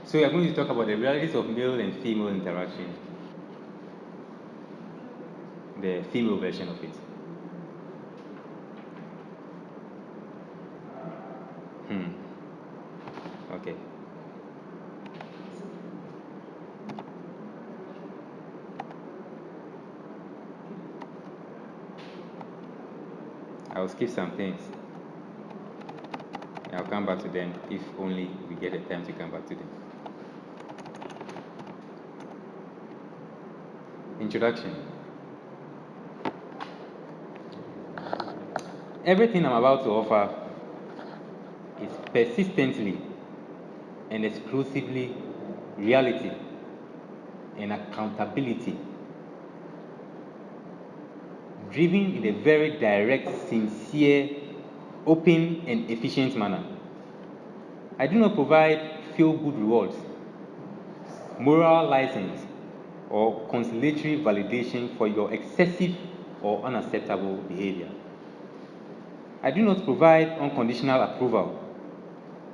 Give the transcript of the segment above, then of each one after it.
So we are going to talk about the realities of male and female interaction, the female version of it. Okay. I'll skip some things. I'll come back to them if only we get the time to come back to them. Introduction. Everything I'm about to offer is persistently and exclusively reality and accountability, driven in a very direct, sincere, open, and efficient manner. I do not provide feel-good rewards, moral license, or consolatory validation for your excessive or unacceptable behavior. I do not provide unconditional approval,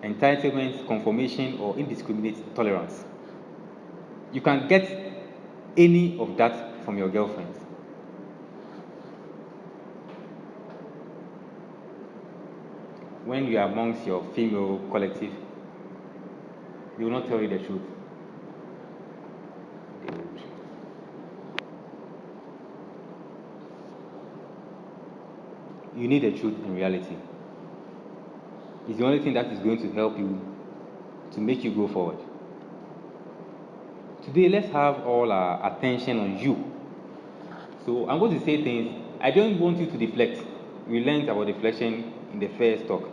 entitlement, confirmation, or indiscriminate tolerance. You can get any of that from your girlfriend. When you are amongst your female collective, they will not tell you the truth. They will. You need the truth in reality. It's the only thing that is going to help you to make you go forward. Today, let's have all our attention on you. So I'm going to say things. I don't want you to deflect. We learned about deflection in the first talk.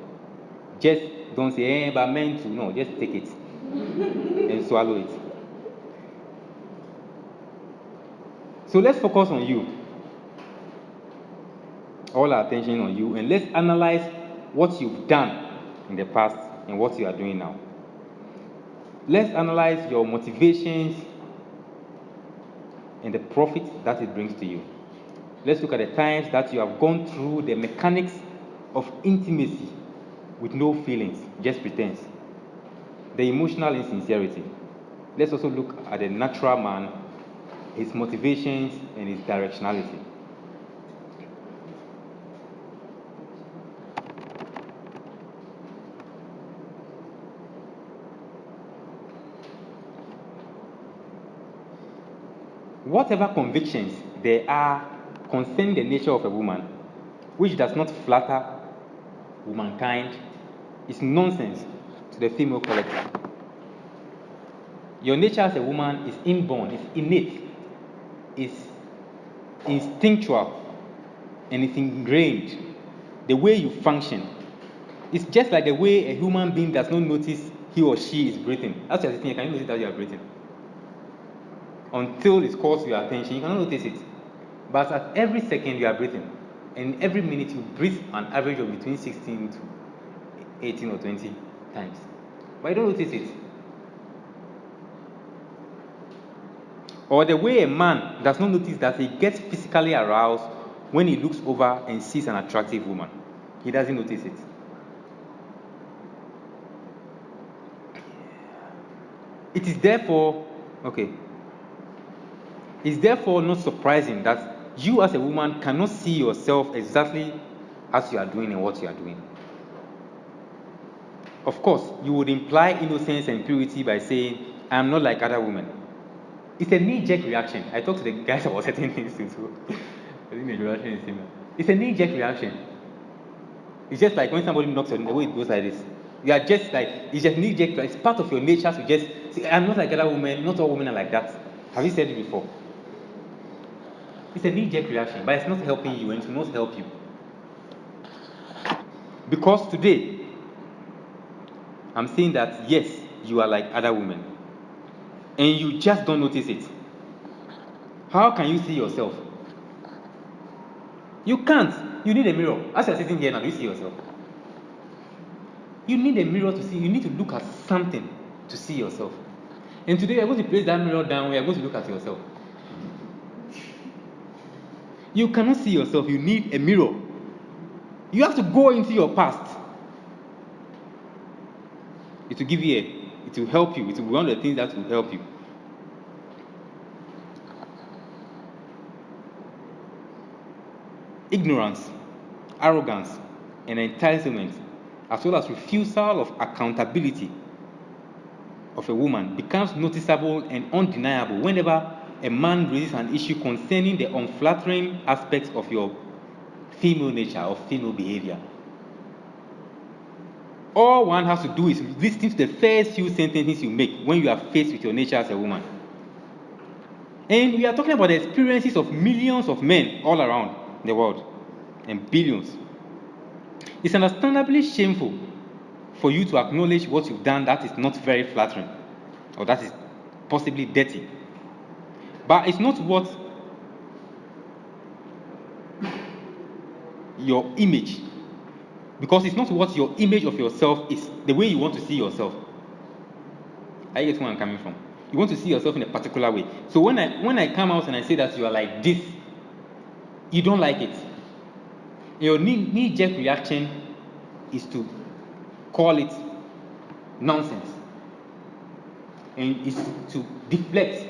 Just don't say, but meant to. No, just take it and swallow it. So let's focus on you. All our attention on you, and let's analyze what you've done in the past and what you are doing now. Let's analyze your motivations and the profit that it brings to you. Let's look at the times that you have gone through the mechanics of intimacy with no feelings, just pretense. The emotional insincerity. Let's also look at the natural man, his motivations, and his directionality. Whatever convictions there are concerning the nature of a woman, which does not flatter womankind, is nonsense to the female collective. Your nature as a woman is inborn, is innate, is instinctual, and it's ingrained. The way you function. It's just like the way a human being does not notice he or she is breathing. As you're sitting here, can you notice that you are breathing? Until it calls your attention, you cannot notice it. But at every second, you are breathing. And every minute, you breathe an average of between 16 to 18 or 20 times. But you don't notice it. Or the way a man does not notice that he gets physically aroused when he looks over and sees an attractive woman. He doesn't notice it. It is therefore, it's therefore not surprising that you as a woman cannot see yourself exactly as you are doing and what you are doing. Of course, you would imply innocence and purity by saying, I am not like other women. It's a knee-jerk reaction. I talked to the guys about certain things too, so I think the reaction is similar. It's a knee-jerk reaction. It's just like when somebody knocks on the way it goes like this. You are just like, it's just knee-jerk. It's part of your nature to just say, I'm not like other women. Not all women are like that. Have you said it before? It's a knee-jerk reaction, but it's not helping you, and it will not help you. Because today, I'm saying that yes, you are like other women, and you just don't notice it. How can you see yourself? You can't. You need a mirror. As you're sitting here now, you see yourself. You need a mirror to see. You need to look at something to see yourself. And today, you're going to place that mirror down. You're going to look at yourself. You cannot see yourself. You need a mirror. You have to go into your past. It will give you It will help you. It will be one of the things that will help you. Ignorance, arrogance, and entitlement, as well as refusal of accountability of a woman, becomes noticeable and undeniable whenever a man raises an issue concerning the unflattering aspects of your female nature or female behavior. All one has to do is listen to the first few sentences you make when you are faced with your nature as a woman. And we are talking about the experiences of millions of men all around the world, and billions. It's understandably shameful for you to acknowledge what you've done that is not very flattering, or that is possibly dirty. But it's not what your image, because it's not what your image of yourself is, the way you want to see yourself. I get where I'm coming from. You want to see yourself in a particular way. So when I come out and I say that you are like this, you don't like it. Your knee-jerk reaction is to call it nonsense, and is to deflect,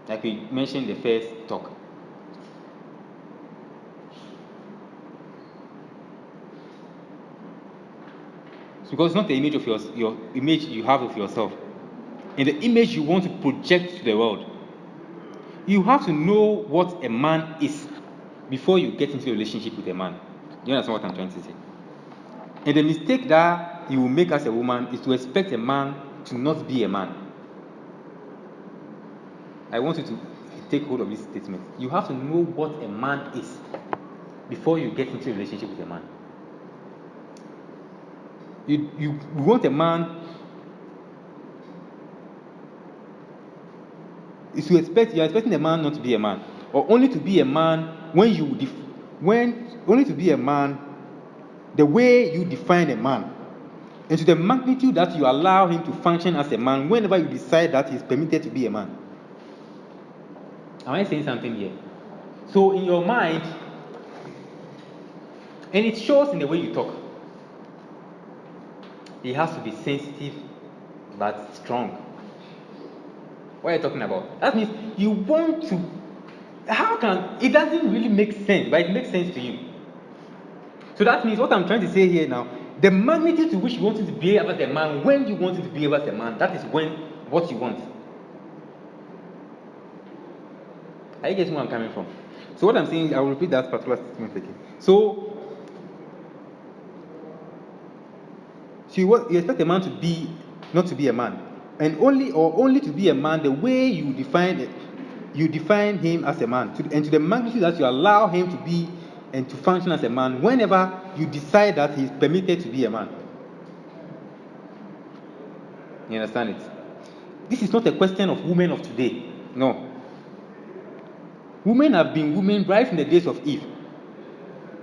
like we mentioned in the first talk. It's because it's not the image of your image you have of yourself, and the image you want to project to the world. You have to know what a man is before you get into a relationship with a man. Do you understand what I'm trying to say? And the mistake that you will make as a woman is to expect a man to not be a man. I want you to take hold of this statement. You have to know what a man is before you get into a relationship with a man. You want a man is you're expecting a man not to be a man, or only to be a man only to be a man the way you define a man, and to the magnitude that you allow him to function as a man whenever you decide that he's permitted to be a man. Am I saying something here? So in your mind, and it shows in the way you talk, he has to be sensitive but strong. What are you talking about? That means you want to. It doesn't really make sense, but it makes sense to you. So that means what I'm trying to say here now, the magnitude to which you want him to behave as a man, when you want him to behave as a man, that is what you want. Are you getting where I'm coming from? So what I'm saying, I will repeat that particular statement again. So you expect a man to be, not to be a man, and only to be a man the way you define it. You define him as a man, and to the magnitude that you allow him to be and to function as a man whenever you decide that he is permitted to be a man. You understand it? This is not a question of women of today. No. Women have been women right from the days of Eve,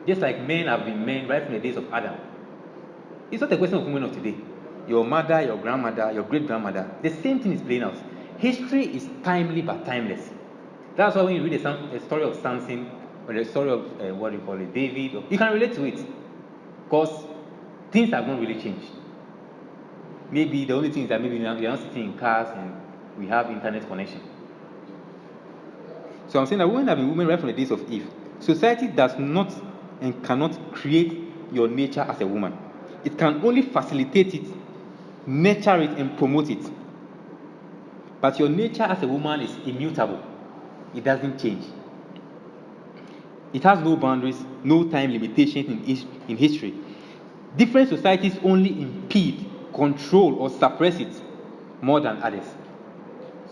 just like men have been men right from the days of Adam. It's not a question of women of today. Your mother, your grandmother, your great-grandmother, the same thing is playing out. History is timely but timeless. That's why when you read a story of Samson, or the story of David, you can relate to it, because things have not really changed. Maybe the only thing is that maybe we are not sitting in cars and we have internet connection. So I'm saying that women have been women right from the days of Eve. Society does not and cannot create your nature as a woman. It can only facilitate it, nurture it, and promote it. But your nature as a woman is immutable. It doesn't change. It has no boundaries, no time limitations in history. Different societies only impede, control, or suppress it more than others.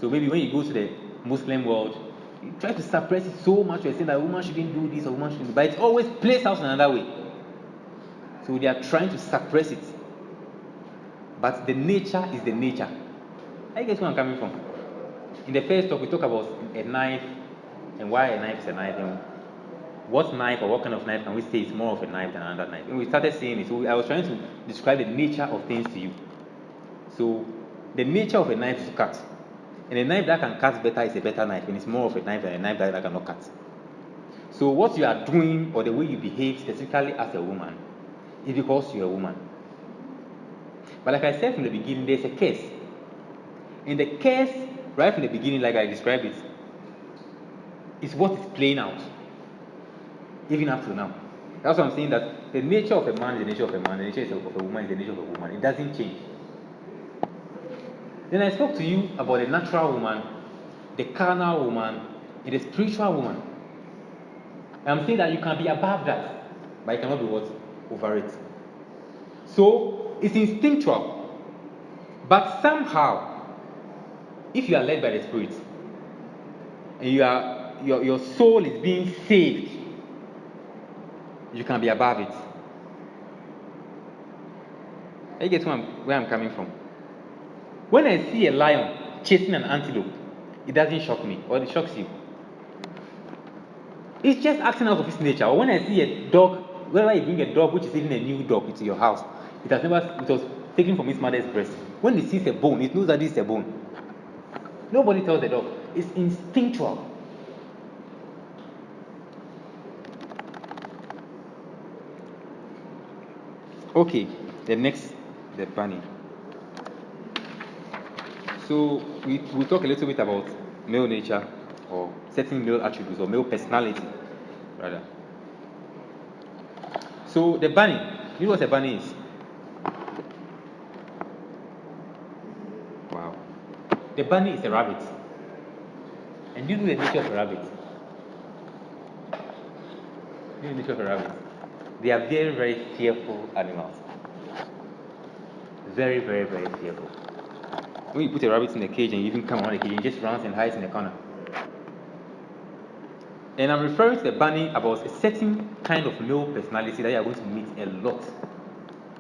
So maybe when you go to the Muslim world, you try to suppress it so much, you're saying that a woman shouldn't do this or woman shouldn't do, but it always plays out in another way. So they are trying to suppress it. But the nature is the nature. I guess where I'm coming from. In the first talk, we talk about a knife and why a knife is a knife, and what knife or what kind of knife can we say is more of a knife than another knife. And we started saying it. So I was trying to describe the nature of things to you. So the nature of a knife is to cut. And a knife that can cut better is a better knife, and it's more of a knife than a knife that cannot cut. So what you are doing, or the way you behave specifically as a woman, is because you're a woman. But like I said from the beginning, there's a curse. And the curse, right from the beginning, like I described it, is what is playing out, even up to now. That's why I'm saying that the nature of a man is the nature of a man, the nature of a woman is the nature of a woman. It doesn't change. Then I spoke to you about the natural woman, the carnal woman, and the spiritual woman. I'm saying that you can be above that, but you cannot be what? Over it. So it's instinctual, but somehow, if you are led by the Spirit and your soul is being saved, you can be above it. I get where I'm coming from. When I see a lion chasing an antelope, it doesn't shock me, or it shocks you. It's just acting out of its nature. Or when I see a dog, whenever you bring a dog which is even a new dog into your house, it was taken from its mother's breast. When it sees a bone, it knows that it's a bone. Nobody tells the dog. It's instinctual. Okay, the bunny. So we'll talk a little bit about male nature, or certain male attributes, or male personality, rather. So the bunny, you know what a bunny is? Wow. The bunny is a rabbit. And you know the nature of a rabbit? You know the nature of a rabbit? They are very, very fearful animals. Very, very, very fearful. When you put a rabbit in a cage and you even come around the cage, it just runs and hides in the corner. And I'm referring to the bunny about a certain kind of male personality that you are going to meet a lot.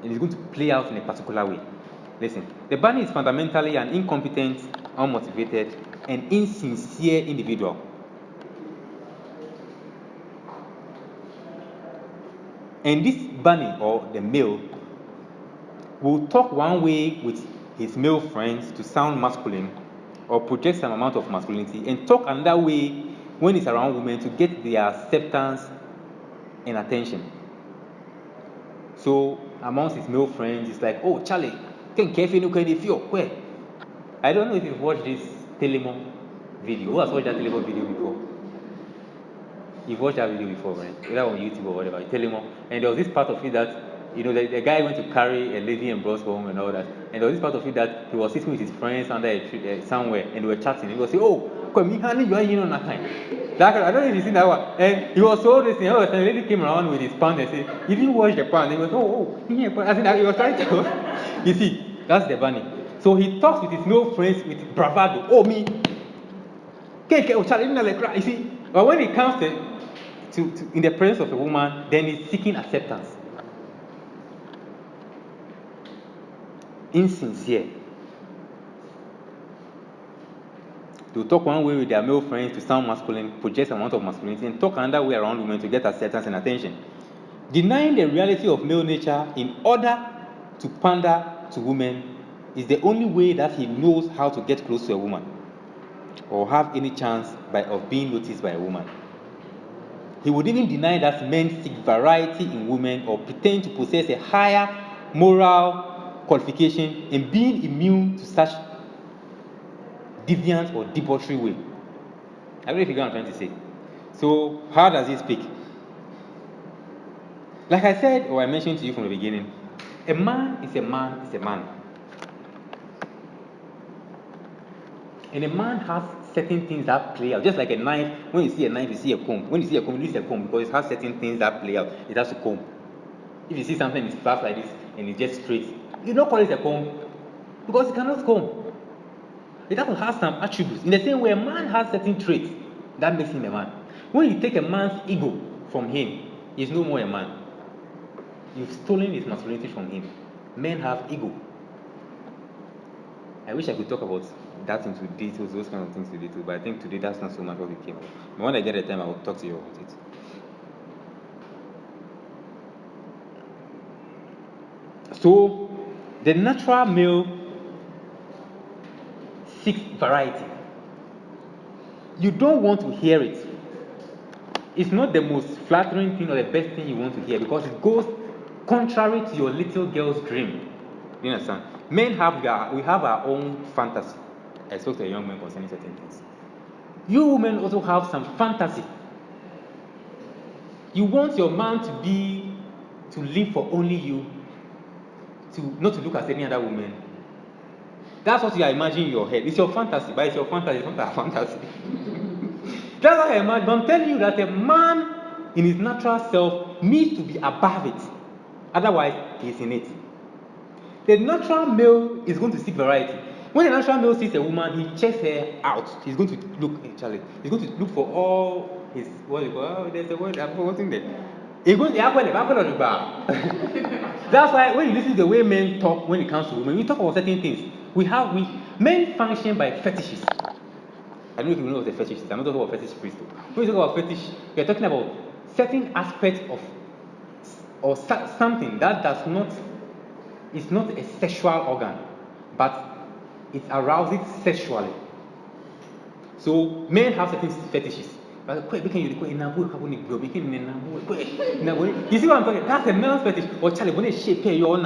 And it's going to play out in a particular way. Listen, the bunny is fundamentally an incompetent, unmotivated, and insincere individual. And this bunny, or the male, will talk one way with his male friends to sound masculine or project some amount of masculinity, and talk another way when he's around women to get their acceptance and attention. So amongst his male friends, it's like, oh, Charlie, can carefully look at where? I don't know if you've watched this Telemon video. Who has watched that Telemon video before? You've watched that video before, right? Either on YouTube or whatever. Telemon. And there was this part of it that, the guy went to carry a lady and brought home and all that. And there was this part of it that he was sitting with his friends under a tree somewhere, and they were chatting. He was saying, oh, come, honey, you are in on that time. I don't know if you've seen that one. And he was so listening. And the lady came around with his pants and said, you didn't wash the pants. He was, he was trying to. You see, that's the bunny. So he talks with his male friends with bravado. Oh, me. You see, but when it comes to in the presence of a woman, then he's seeking acceptance. Insincere. They'll talk one way with their male friends to sound masculine, project an amount of masculinity, and talk another way around women to get acceptance and attention. Denying the reality of male nature in order to pander to women is the only way that he knows how to get close to a woman or have any chance of being noticed by a woman. He would even deny that men seek variety in women or pretend to possess a higher moral qualification and being immune to such deviant or debauchery way. I don't know if you get what I'm trying to say. So, how does he speak? Like I said, or I mentioned to you from the beginning, a man is a man is a man. And a man has certain things that play out. Just like a knife, when you see a knife, you see a comb. When you see a comb, you see a comb because it has certain things that play out. It has to comb. If you see something that's flat like this and it's just straight, you don't call it a comb because it cannot comb. It has some attributes. In the same way, a man has certain traits that makes him a man. When you take a man's ego from him, he's no more a man. You've stolen his masculinity from him. Men have ego. I wish I could talk about that into details, those kind of things to detail, but I think today that's not so much what we came about. But when I get the time, I will talk to you about it. So, the natural male seeks variety. You don't want to hear it. It's not the most flattering thing or the best thing you want to hear because it goes contrary to your little girl's dream. You understand? We have our own fantasy. I spoke to a young man concerning certain things. You women also have some fantasy. You want your man to live for only you, not to look at any other woman. That's what you are imagining in your head. It's your fantasy, but it's your fantasy, it's not a fantasy. That's what I imagine. I'm telling you that a man in his natural self needs to be above it. Otherwise, he's in it. The natural male is going to seek variety. When a natural male sees a woman, he checks her out. He's going to look, Charlie. He's going to look for all his, what do you call it? Oh, there's a word, I'm forgetting there. He's going to apple on the bar. That's why when you listen to the way men talk when it comes to women, we talk about certain things. Men function by fetishes. I don't know if you know what a fetish is. I'm not talking about fetish priest. When you talk about fetish, we're talking about certain aspects of or something that does not, it's not a sexual organ, but it arouses sexually. So men have certain fetishes. You see what I'm talking? That's a male's fetish. Or Charlie, when they shape your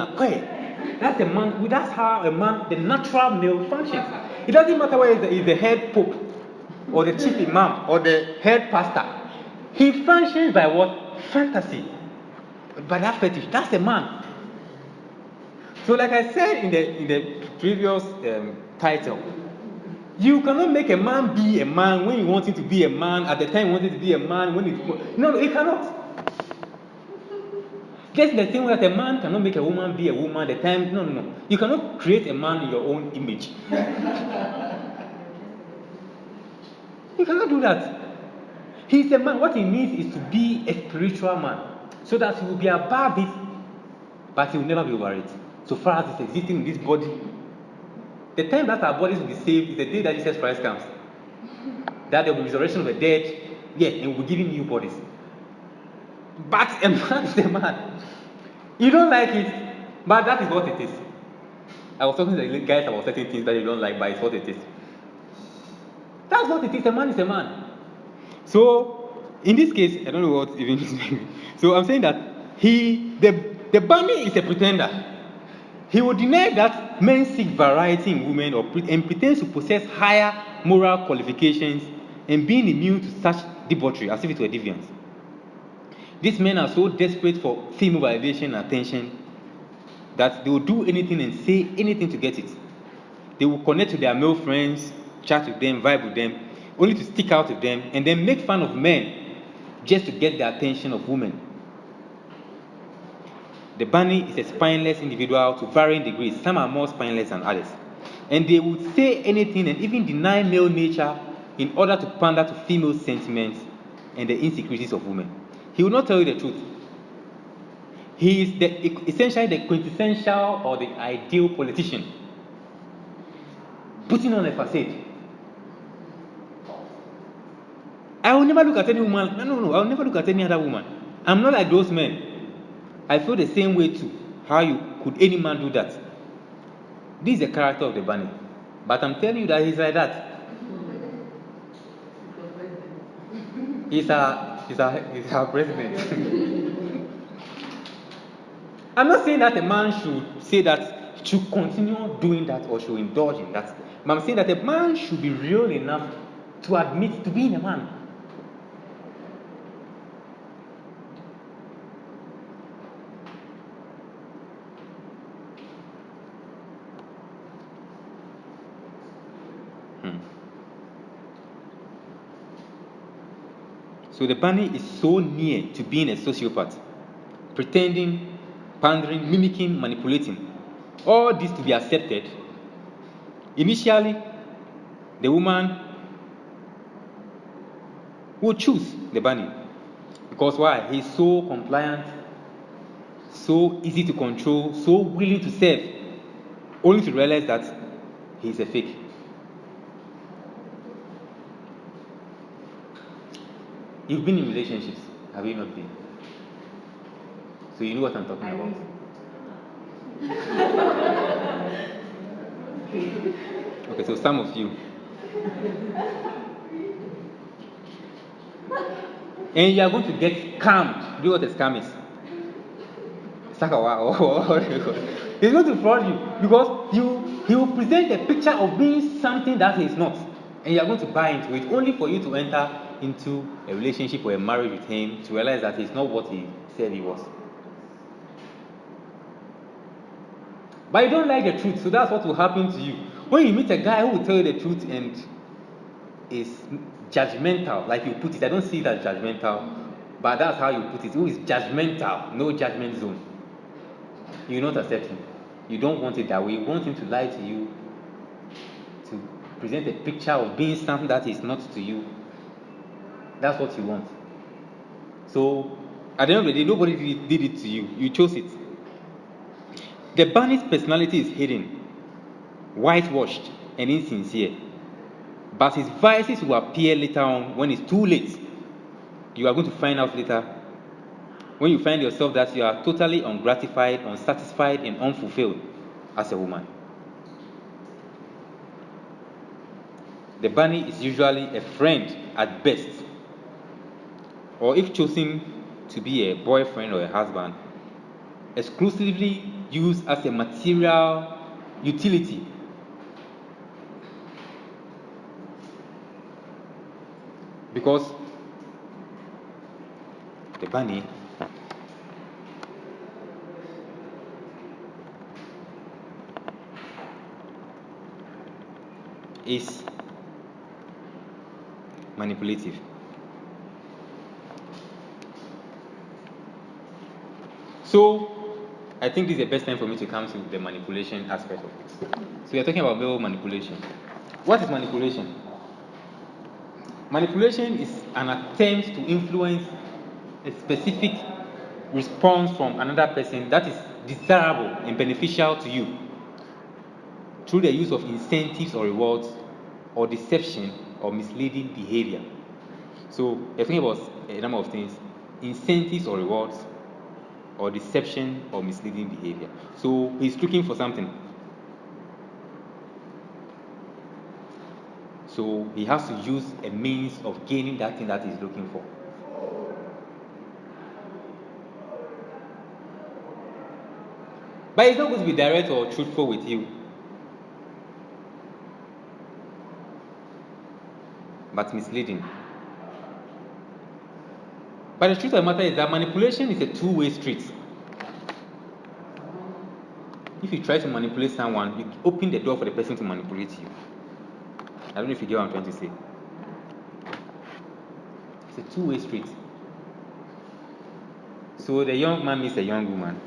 that's a man. That's how a man, the natural male, functions. It doesn't matter whether he's the head pope, or the chief imam, or the head pastor. He functions by what? Fantasy. By that fetish. That's a man. So, like I said in the previous title, you cannot make a man be a man when you want him to be a man at the time you want him to be a man. No, he cannot. Just the same way that a man cannot make a woman be a woman at the time. No. You cannot create a man in your own image. You cannot do that. He's a man. What he needs is to be a spiritual man, so that he will be above it, but he will never be over it. So far as it's existing in this body, the time that our bodies will be saved is the day that Jesus Christ comes. That there will be resurrection of the dead, and we'll be giving new bodies. But a man is a man. You don't like it, but that is what it is. I was talking to the guys about certain things that you don't like, but it's what it is. That's what it is. A man is a man. So, in this case, I don't know what even is. So, I'm saying that the bunny is a pretender. He will deny that men seek variety in women and pretends to possess higher moral qualifications and being immune to such debauchery as if it were deviance. These men are so desperate for female validation and attention that they will do anything and say anything to get it. They will connect to their male friends, chat with them, vibe with them, only to stick out with them and then make fun of men just to get the attention of women. The bunny is a spineless individual to varying degrees. Some are more spineless than others. And they would say anything and even deny male nature in order to pander to female sentiments and the insecurities of women. He will not tell you the truth. He is essentially the quintessential or the ideal politician, putting on a facade. I will never look at any woman. No. I will never look at any other woman. I'm not like those men. I feel the same way too. How could any man do that? This is the character of the bunny. But I'm telling you that he's like that. He's our president. I'm not saying that a man should say that, should continue doing that or should indulge in that. But I'm saying that a man should be real enough to admit to being a man. So the bunny is so near to being a sociopath, pretending, pandering, mimicking, manipulating. All this to be accepted. Initially, the woman will choose the bunny. Because why? He's so compliant, so easy to control, so willing to serve, only to realize that he's a fake. You've been in relationships, have you not been? So you know what I'm talking about. Okay, so some of you. And you are going to get scammed. Do you know what a scam is? It's like He's going to fraud you because he will present a picture of being something that he's not, and you are going to buy into it only for you to enter into a relationship or a marriage with him to realize that he's not what he said he was. But you don't like the truth, so that's what will happen to you. When you meet a guy who will tell you the truth and is judgmental, like you put it, I don't see it as judgmental, but that's how you put it. Who is judgmental, no judgment zone. You will not accept him. You don't want it that way. You want him to lie to you, to present a picture of being something that is not to you. That's what you want. So, at the end of the day, nobody did it to you. You chose it. The Bunny's personality is hidden, whitewashed, and insincere. But his vices will appear later on when it's too late. You are going to find out later when you find yourself that you are totally ungratified, unsatisfied, and unfulfilled as a woman. The bunny is usually a friend at best, or if chosen to be a boyfriend or a husband, exclusively used as a material utility. Because the bunny is manipulative. So, I think this is the best time for me to come to the manipulation aspect of it. So, we are talking about male manipulation. What is manipulation? Manipulation is an attempt to influence a specific response from another person that is desirable and beneficial to you through the use of incentives or rewards, or deception or misleading behavior. So, we're thinking about a number of things: incentives or rewards, or deception or misleading behavior. So, he's looking for something. So, he has to use a means of gaining that thing that he's looking for. But he's not going to be direct or truthful with you, but misleading. But the truth of the matter is that manipulation is a two-way street. If you try to manipulate someone, you open the door for the person to manipulate you. I don't know if you get what I'm trying to say. It's a two-way street. So the young man meets a young woman.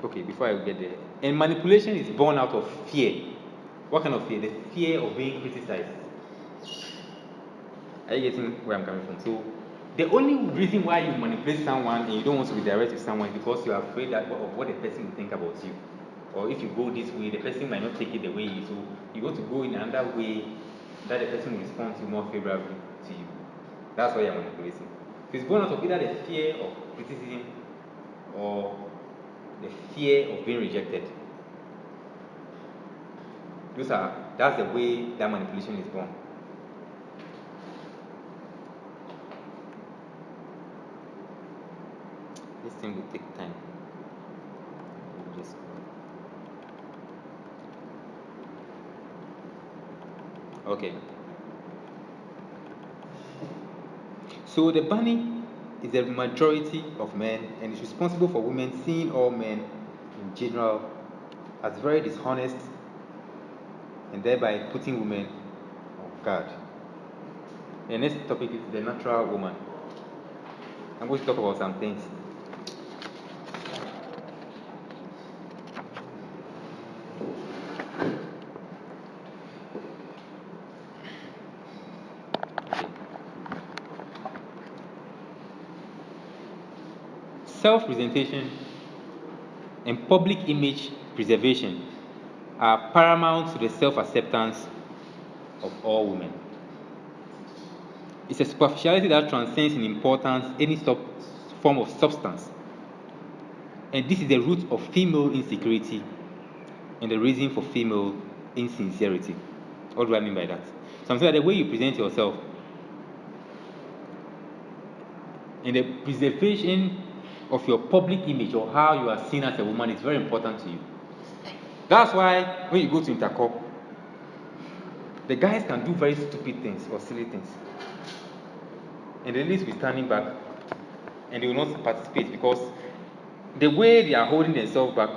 Okay, before I get there. And manipulation is born out of fear. What kind of fear? The fear of being criticized. Are you getting where I'm coming from? So, the only reason why you manipulate someone and you don't want to be direct with someone is because you are afraid of what the person will think about you. Or if you go this way, the person might not take it the way you. So, you want to go in another way that the person will respond to more favorably to you. That's why you're manipulating. So, it's born out of either the fear of criticism or the fear of being rejected. That's the way that manipulation is born. This thing will take time. Okay. So the bunny is the majority of men and is responsible for women seeing all men in general as very dishonest and thereby putting women on guard. The next topic is the natural woman. I'm going to talk about some things. Self-presentation and public image preservation are paramount to the self-acceptance of all women. It's a superficiality that transcends in importance any form of substance. And this is the root of female insecurity and the reason for female insincerity. What do I mean by that? So I'm saying that the way you present yourself and the preservation of your public image or how you are seen as a woman is very important to you. That's why when you go to intercorp, the guys can do very stupid things or silly things, and the ladies will be standing back and they will not participate because the way they are holding themselves back,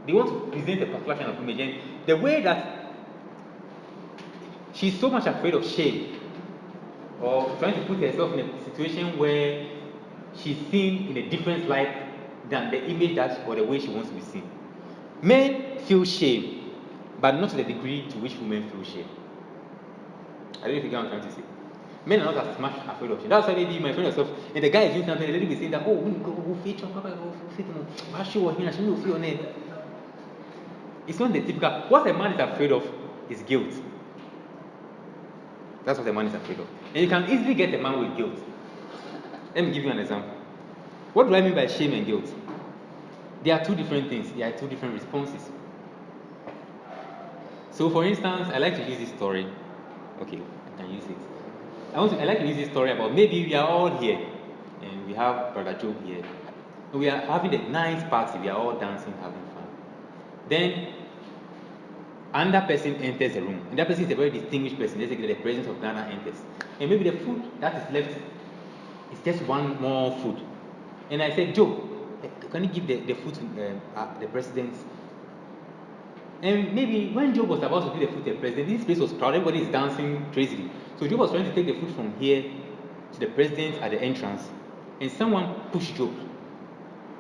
they want to present a particular kind of image, and the way that she's so much afraid of shame or trying to put herself in a situation where she's seen in a different light than the image that or the way she wants to be seen. Men feel shame, but not to the degree to which women feel shame. I don't know if you get what I'm trying to say. Men are not as much afraid of shame. That's why maybe my friend yourself, and the guy is doing something, the lady will say that, oh, we'll feature, we'll show her, she will feel on it. It's not the typical. What a man is afraid of is guilt. That's what a man is afraid of. And you can easily get a man with guilt. Let me give you an example. What do I mean by shame and guilt? There are two different things. There are two different responses. So, for instance, I like to use this story. Okay, I can use it. I like to use this story about maybe we are all here, and we have Brother Job here. And we are having a nice party. We are all dancing, having fun. Then another person enters the room, and that person is a very distinguished person. Let's say the president of Ghana enters, and maybe the food that is left is just one more food. And I said, Joe, can you give the food to the president? And maybe when Joe was about to give the food to the president, this place was crowded, everybody is dancing crazily. So Joe was trying to take the food from here to the president at the entrance, and someone pushed Joe,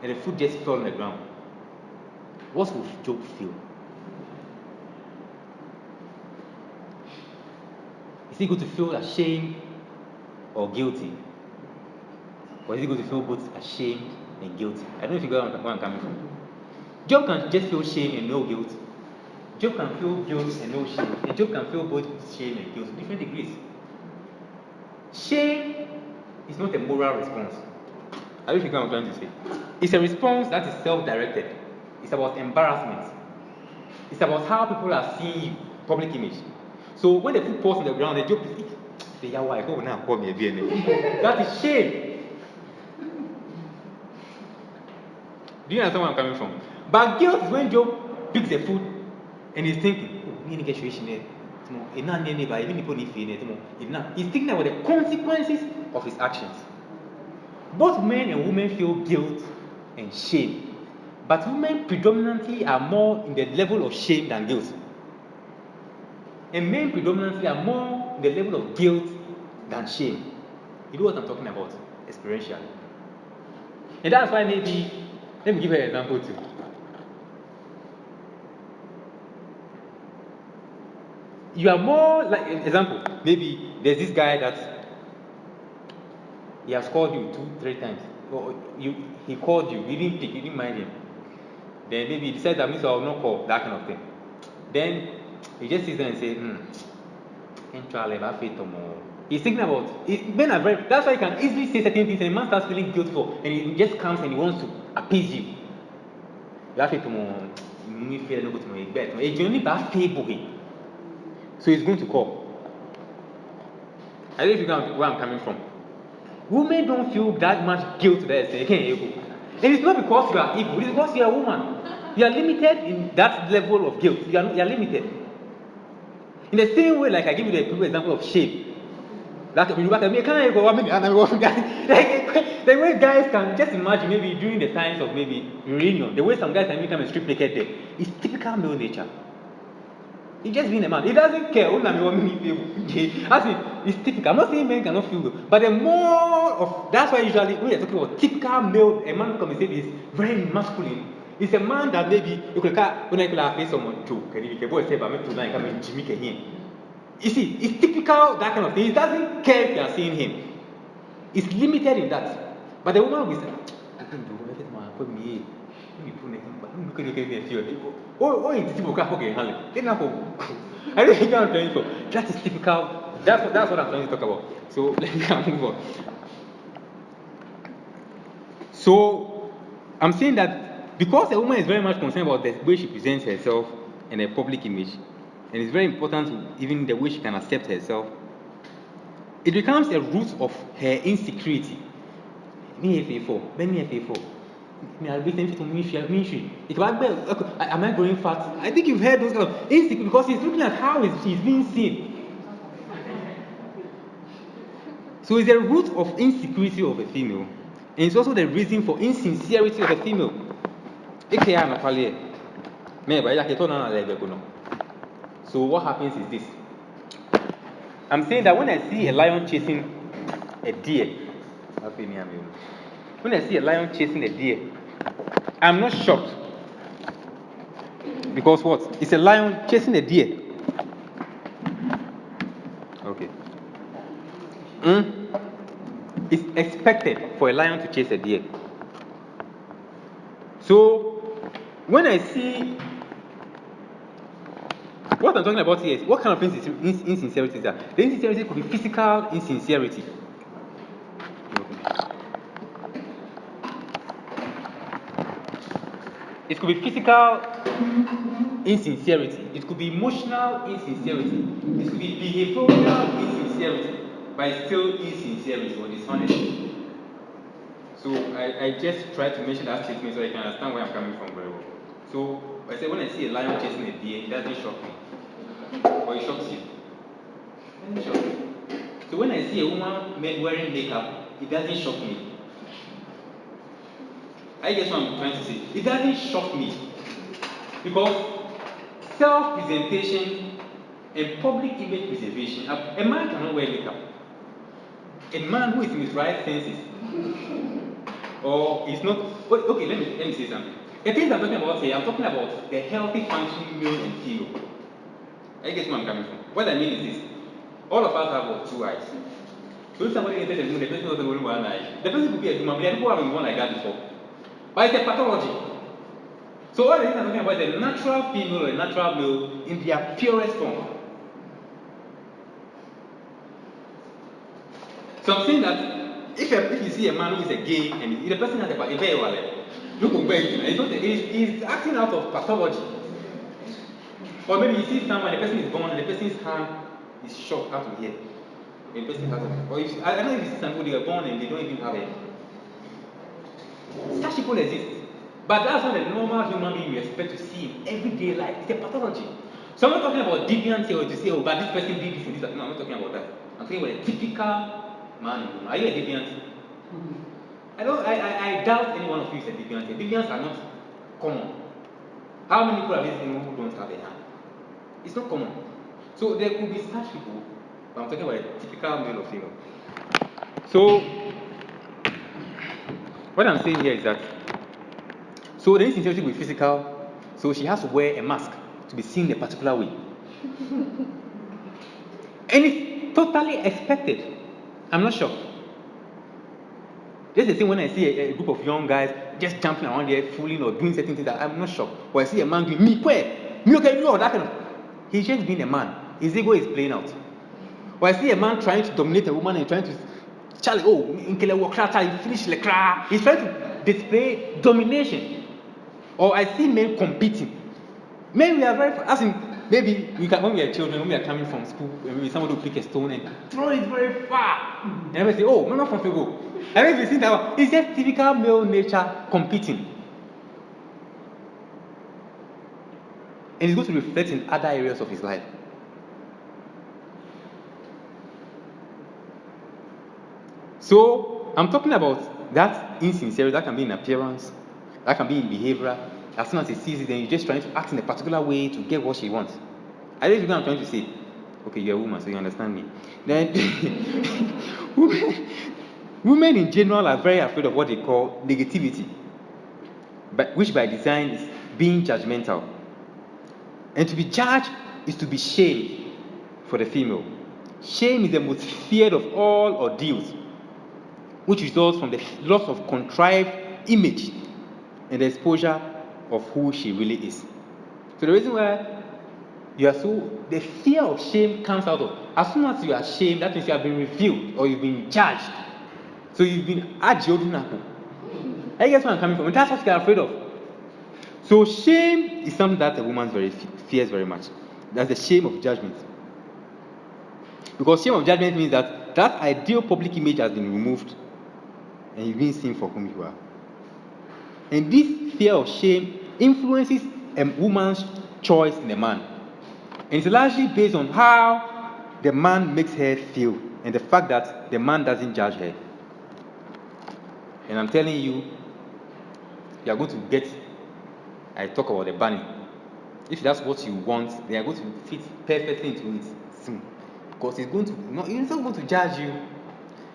and the food just fell on the ground. What would Joe feel? Is he going to feel ashamed or guilty? Or is he going to feel both ashamed and guilty? I don't know if you got where I'm coming from. Job can just feel shame and no guilt. Job can feel guilt and no shame. And Job can feel both shame and guilt to different degrees. Shame is not a moral response. I don't know if you got what I'm trying to say. It's a response that is self-directed. It's about embarrassment. It's about how people are seeing you, public image. So when the food falls on the ground, the joke is, that is shame. Do you understand where I'm coming from? But guilt is when Job picks the food and he's thinking, he's thinking about the consequences of his actions. Both men and women feel guilt and shame, but women predominantly are more in the level of shame than guilt. And men predominantly are more in the level of guilt than shame. You know what I'm talking about experientially. And that's why maybe, let me give you an example too. You are more like an example. Maybe there's this guy that he has called you 2-3 times. Or he called you, you didn't pick, you didn't mind him. Then maybe he decides that I will not call, that kind of thing. Then he just sits there and says, he's thinking about men are very, that's why you can easily say certain things and a man starts feeling guiltful and he just comes and he wants to appease you. You have to so he's going to call. I don't know if you know where I'm coming from. Women don't feel that much guilt there. And it's not because you are evil, it's because you are a woman. You are limited in that level of guilt. You are limited. In the same way, like I give you the example of shame. Like when you back at me, can I go? The way guys can just imagine maybe during the times of maybe reunion, the way some guys can come and strip naked there, it's typical male nature. He's just being a man. He doesn't care. It's typical. I'm not saying men cannot feel good, but the more of that's why usually when you're talking about typical male, a man come and say is very masculine. It's a man that maybe you could when I could face someone too. Can you boy say, "I'm tonight coming Jimmy here." You see, it's typical that kind of thing. He doesn't care if you are seeing him. It's limited in that. But the woman will say, "I can't do it. Put me I don't think I'm trying for. That is typical. That's what I'm trying to talk about. So let me move on. So I'm saying that because a woman is very much concerned about the way she presents herself and her public image, and it's very important to even the way she can accept herself, it becomes a root of her insecurity. Me FA4, me FA4. Me I'll be thankful to ministry. Am I growing fat? I think you've heard those kind of insecurity because he's looking at how she's being seen. So it's the root of insecurity of a female, and it's also the reason for insincerity of a female. So what happens is this. I'm saying that when I see a lion chasing a deer, when I see a lion chasing a deer, I'm not shocked. Because what? It's a lion chasing a deer. Okay. It's expected for a lion to chase a deer. So, when I see what I'm talking about here is what kind of insincerity is that? The insincerity could be physical insincerity. It could be physical insincerity. It could be emotional insincerity. It could be behavioral insincerity, but it's still insincerity or dishonesty. So I just try to mention that statement so I can understand where I'm coming from very well. So I say when I see a lion chasing a deer, it doesn't shock me. Or it shocks you. It doesn't shock me. So when I see a woman wearing makeup, it doesn't shock me. I guess what I'm trying to say. It doesn't shock me. Because self-presentation and public image preservation, a man cannot wear makeup. A man who is in his right senses, or is not. Okay, let me say something. The things I'm talking about here, I'm talking about the healthy functioning male and female. I guess where I'm coming from. What I mean is this: all of us have what, 2 eyes. So if somebody enters the room, the person doesn't only 1 eye. The person could be a human, but people haven't one like that before. But it's a pathology. So all the things I'm talking about is a natural female or a natural male in their purest form. So I'm saying that if you see a man who is a gay and the person has a very wallet, look he's acting out of pathology. Or maybe you see someone, the person is born and the person's hand is short out of here. The person has a, or if, I don't know if you see somebody who are born and they don't even have it. Such people exist. But that's not a normal human being we expect to see in everyday life. It's a pathology. So I'm not talking about deviance here or to say, oh, but this person did this and this. No, I'm not talking about that. I'm talking about a typical man. Are you a deviant? I doubt any one of you is a deviant. Deviants are not common. How many people have you seen who don't have a hand? It's not common. So there could be such people, but I'm talking about a typical male or female. So what I'm saying here is that, so the insincerity will be physical, so she has to wear a mask to be seen a particular way. And it's totally expected. I'm not shocked. Just the same when I see a group of young guys just jumping around there, fooling or doing certain things, that I'm not shocked. Or I see a man doing me, okay, that kind of. He's just being a man. His ego is playing out. Or I see a man trying to dominate a woman and trying to, finish the crack. He's trying to display domination. Or I see men competing. Men, we are very, as in, maybe we can, when we are children, when we are coming from school, maybe somebody will pick a stone and throw it very far. And everybody say, oh, man, not from people. And if you see that, it's just typical male nature competing. And it's going to reflect in other areas of his life. So, I'm talking about that insincerity. That can be in appearance, that can be in behavior. As soon as he sees it, then you're just trying to act in a particular way to get what she wants. I don't know what I'm trying to say. Okay, you're a woman, so you understand me. Then, women in general are very afraid of what they call negativity, which by design is being judgmental. And to be judged is to be shamed for the female. Shame is the most feared of all ordeals, which results from the loss of contrived image and the exposure of who she really is. So the reason why the fear of shame comes out of, as soon as you are shamed, that means you have been revealed or you've been judged. So you've been adjudinaku. I guess where I'm coming from. And that's what you're afraid of. So shame is something that a woman fears very much. That's the shame of judgment. Because shame of judgment means that that ideal public image has been removed and you've been seen for whom you are. And this fear of shame influences a woman's choice in a man. And it's largely based on how the man makes her feel and the fact that the man doesn't judge her. And I'm telling you, you are going to get, I talk about the bunny. If that's what you want, they are going to fit perfectly into it soon. Because it's not going to judge you.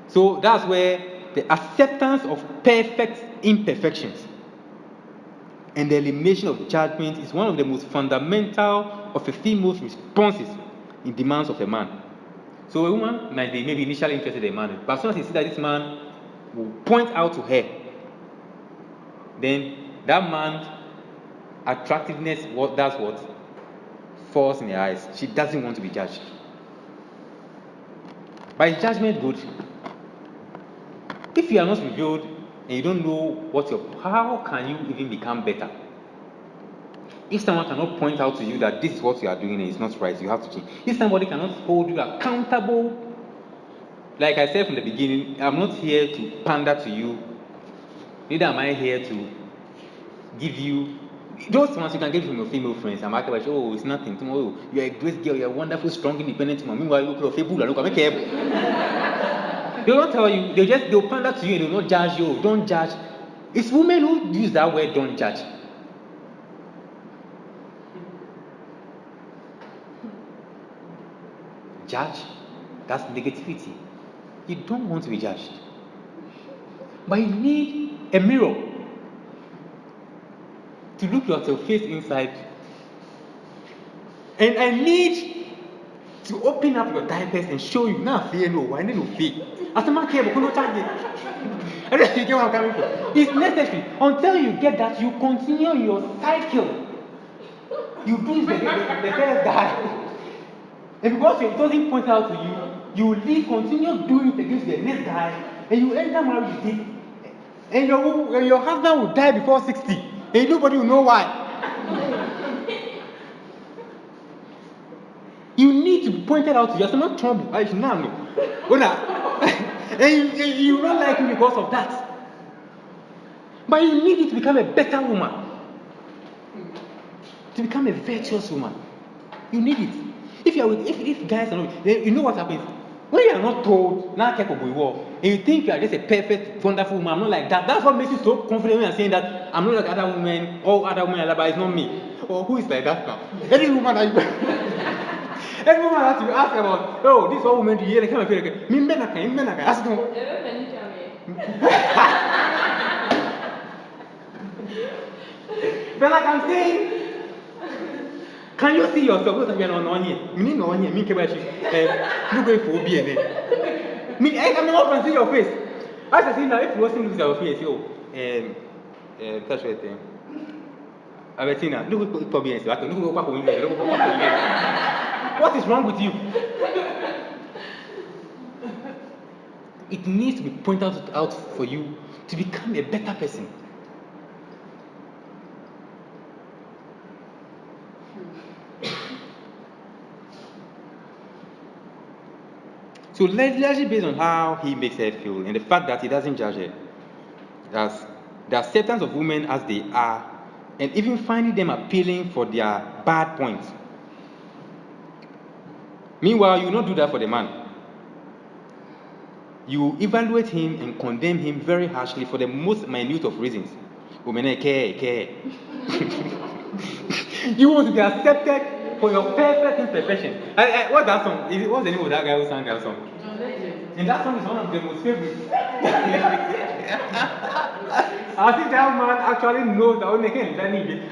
So that's where the acceptance of perfect imperfections and the elimination of judgment is one of the most fundamental of a female's responses in demands of a man. So a woman might be maybe initially interested in a man, but as soon as you see that this man will point out to her, then that man's attractiveness falls in her eyes. She doesn't want to be judged. But is judgment good? If you are not revealed and you don't know how can you even become better? If someone cannot point out to you that this is what you are doing and it's not right, you have to change. If somebody cannot hold you accountable, like I said from the beginning, I'm not here to pander to you. Neither am I here to give you those ones you can get from your female friends. I'm acting like, oh, it's nothing. Tomorrow, you're a great girl, you're a wonderful, strong, independent woman. Meanwhile, you look at a look at me. They don't tell you, they'll pander to you and they'll not judge you. Don't judge. It's women who use that word, don't judge. Judge, that's negativity. You don't want to be judged. But you need a mirror to look at your face inside. And I need to open up your diapers and show you. Now, fear no, I need no fear. As a man, I don't know if you get where I'm coming from. It's necessary. Until you get that, you continue your cycle. You do the first guy. And because it doesn't point out to you, you will continue doing it against the next guy, and you enter marriage, and your husband will die before 60, and nobody will know why. You need to be pointed out to you. You're not trouble. I should not know. And you will not like him because of that. But you need it to become a better woman, to become a virtuous woman. You need it. If guys are not, you know what happens when you are not told now and you think you are just a perfect, wonderful woman. I'm not like that. That's what makes you so confident when you're saying that I'm not like other women. All other women are like, but it's not me. Or who is like that now? Every woman that you ask about, oh, this all women do you come and feel like me men I ask them. But like I'm saying, can you see yourself? Because we are not here. You need no here. Me kebashi. Look going for OBN. Me, I cannot even see your face. As I say now, if you wasn't looking at your face, touch right there. I bet now. Look at OBN. What is wrong with you? It needs to be pointed out for you to become a better person. So largely based on how he makes her feel and the fact that he doesn't judge her. That's the acceptance of women as they are and even finding them appealing for their bad points. Meanwhile, you will not do that for the man. You evaluate him and condemn him very harshly for the most minute of reasons. Women care. You want to be accepted for your perfect imperfection. What's that song? What's the name of that guy who sang that song? And that song is one of the most favorites. I think that man actually knows that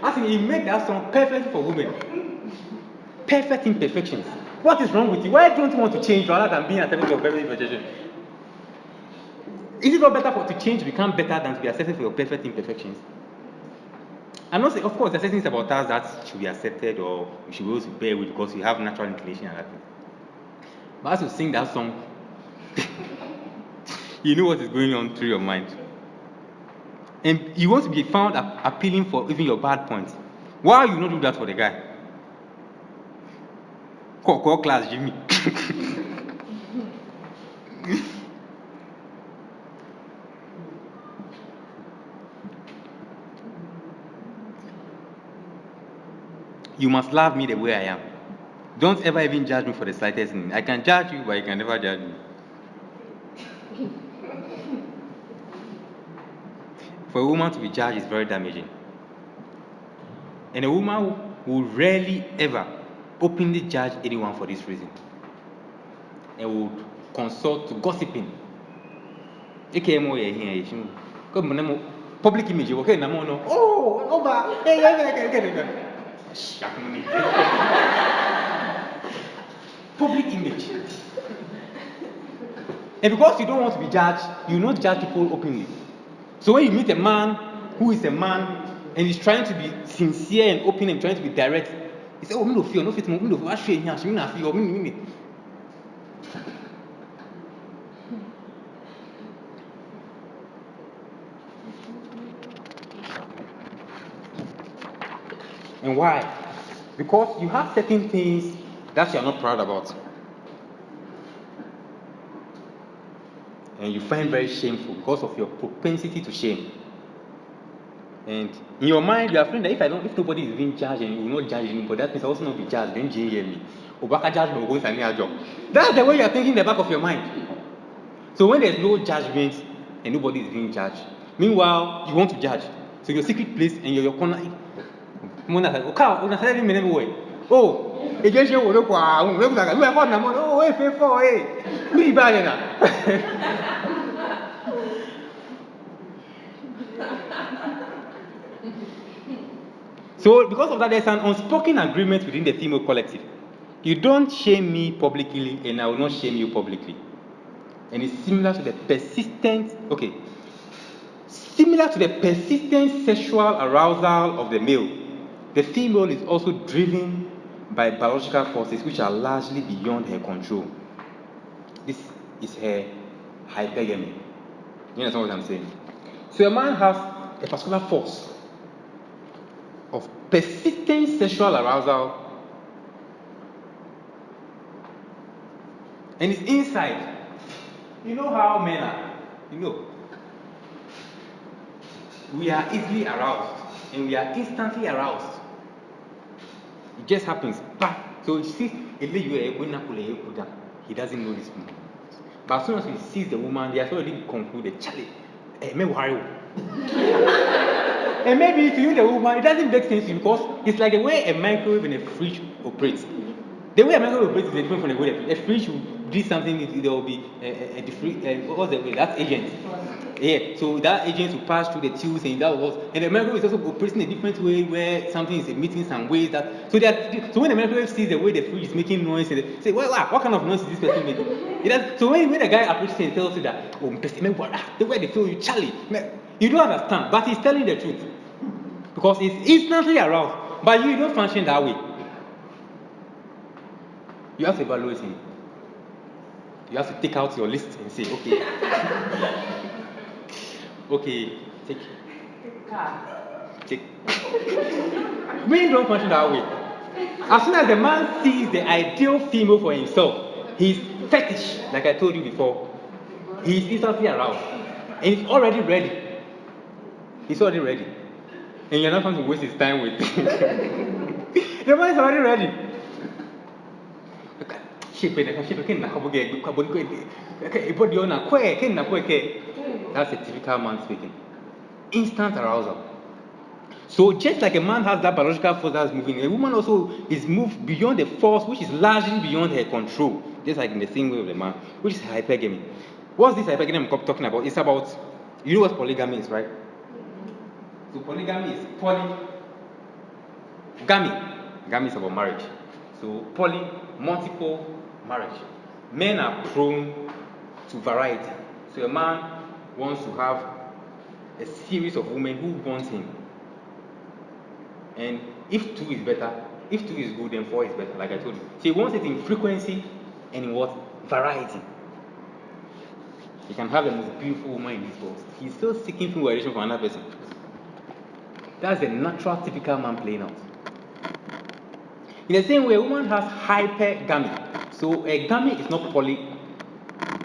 I think he made that song perfect for women. Perfect imperfections. What is wrong with you? Why don't you want to change rather than being accepted for your perfect imperfection? Is it not better to change to become better than to be accepted for your perfect imperfections? I'm not saying, of course, there's things about us that should be accepted or we should be able to bear with because we have natural inclination and that thing. But as you sing that song, you know what is going on through your mind. And you want to be found appealing for even your bad points. Why you not do that for the guy? Call class, Jimmy. You must love me the way I am. Don't ever even judge me for the slightest thing. I can judge you, but you can never judge me. For a woman to be judged is very damaging. And a woman will rarely ever openly judge anyone for this reason. And will consort to gossiping. Public image, okay, no. Oh, public image. And because you don't want to be judged, you not judge people openly. So when you meet a man who is a man and he's trying to be sincere and open and trying to be direct, he says, "Oh, me no feel, no fit, me no feel, I share here, me no feel, me." And why? Because you have certain things that you are not proud about. And you find very shameful because of your propensity to shame. And in your mind, you are afraid that if nobody is being judged and you will not judge anybody, that means I also not be judged, then hear me. That's the way you are thinking in the back of your mind. So when there's no judgment and nobody is being judged, meanwhile, you want to judge. So your secret place and your corner. So because of that, there's an unspoken agreement within the female collective. You don't shame me publicly, and I will not shame you publicly. And it's similar to the persistent sexual arousal of the male. The female is also driven by biological forces which are largely beyond her control. This is her hypergamy. You understand what I'm saying? So a man has a particular force of persistent sexual arousal, and it's inside. You know how men are. We are easily aroused and we are instantly aroused. It just happens. So he sees he doesn't know this woman. But as soon as he sees the woman, he has already concluded, Charlie, me worry. And maybe to you, the woman, it doesn't make sense to you because it's like the way a microwave and a fridge operates. The way a microwave operates is different from the way a fridge will do something. There will be what's the way? That's agent. Yeah, so that agent will pass through the tubes and that was, and the microwave is also operating a different way where something is emitting some ways that. So when the microwave sees the way the fridge is making noise, and they say, what kind of noise is this person making? So when the guy approaches and tells you that, the way they feel you, Charlie, you don't understand, but he's telling the truth because it's instantly aroused, but you don't function that way. You have to evaluate him. You have to take out your list and say, okay, take. Men don't function that way. As soon as the man sees the ideal female for himself, his fetish, like I told you before, he's instantly aroused. And he's already ready. And you're not going to waste his time with. The man is already ready. That's a typical man speaking. Instant arousal. So just like a man has that biological force that's moving, a woman also is moved beyond the force which is largely beyond her control. Just like in the same way of the man, which is hypergamy. What's this hypergamy I'm talking about? It's about, you know what polygamy is, right? So polygamy is Gamy is about marriage. So multiple marriage. Men are prone to variety. So a man wants to have a series of women who want him. And if 2 is better, if 2 is good, then 4 is better, like I told you. So he wants it in frequency and in what? Variety. He can have the most beautiful woman in this world. He's still seeking for validation from another person. That's the natural, typical man playing out. In the same way, a woman has hypergamy. So a gamy is not poly.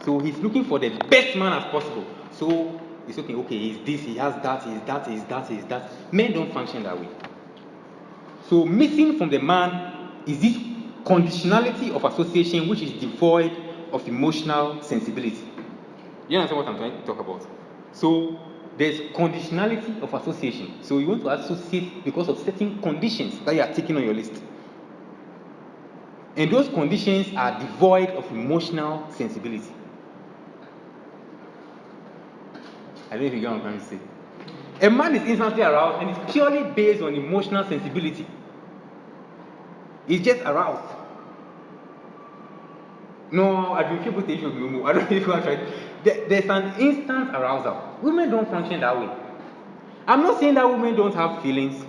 So he's looking for the best man as possible. So it's okay, he's this, he has that, he's that, he's that, he's that. Men don't function that way. So missing from the man is this conditionality of association which is devoid of emotional sensibility. You understand what I'm trying to talk about? So there's conditionality of association. So you want to associate because of certain conditions that you are taking on your list. And those conditions are devoid of emotional sensibility. I don't know if you get what I'm trying to say. A man is instantly aroused and it's purely based on emotional sensibility. He's just aroused. No, I don't know if you are trying. There's an instant arousal. Women don't function that way. I'm not saying that women don't have feelings.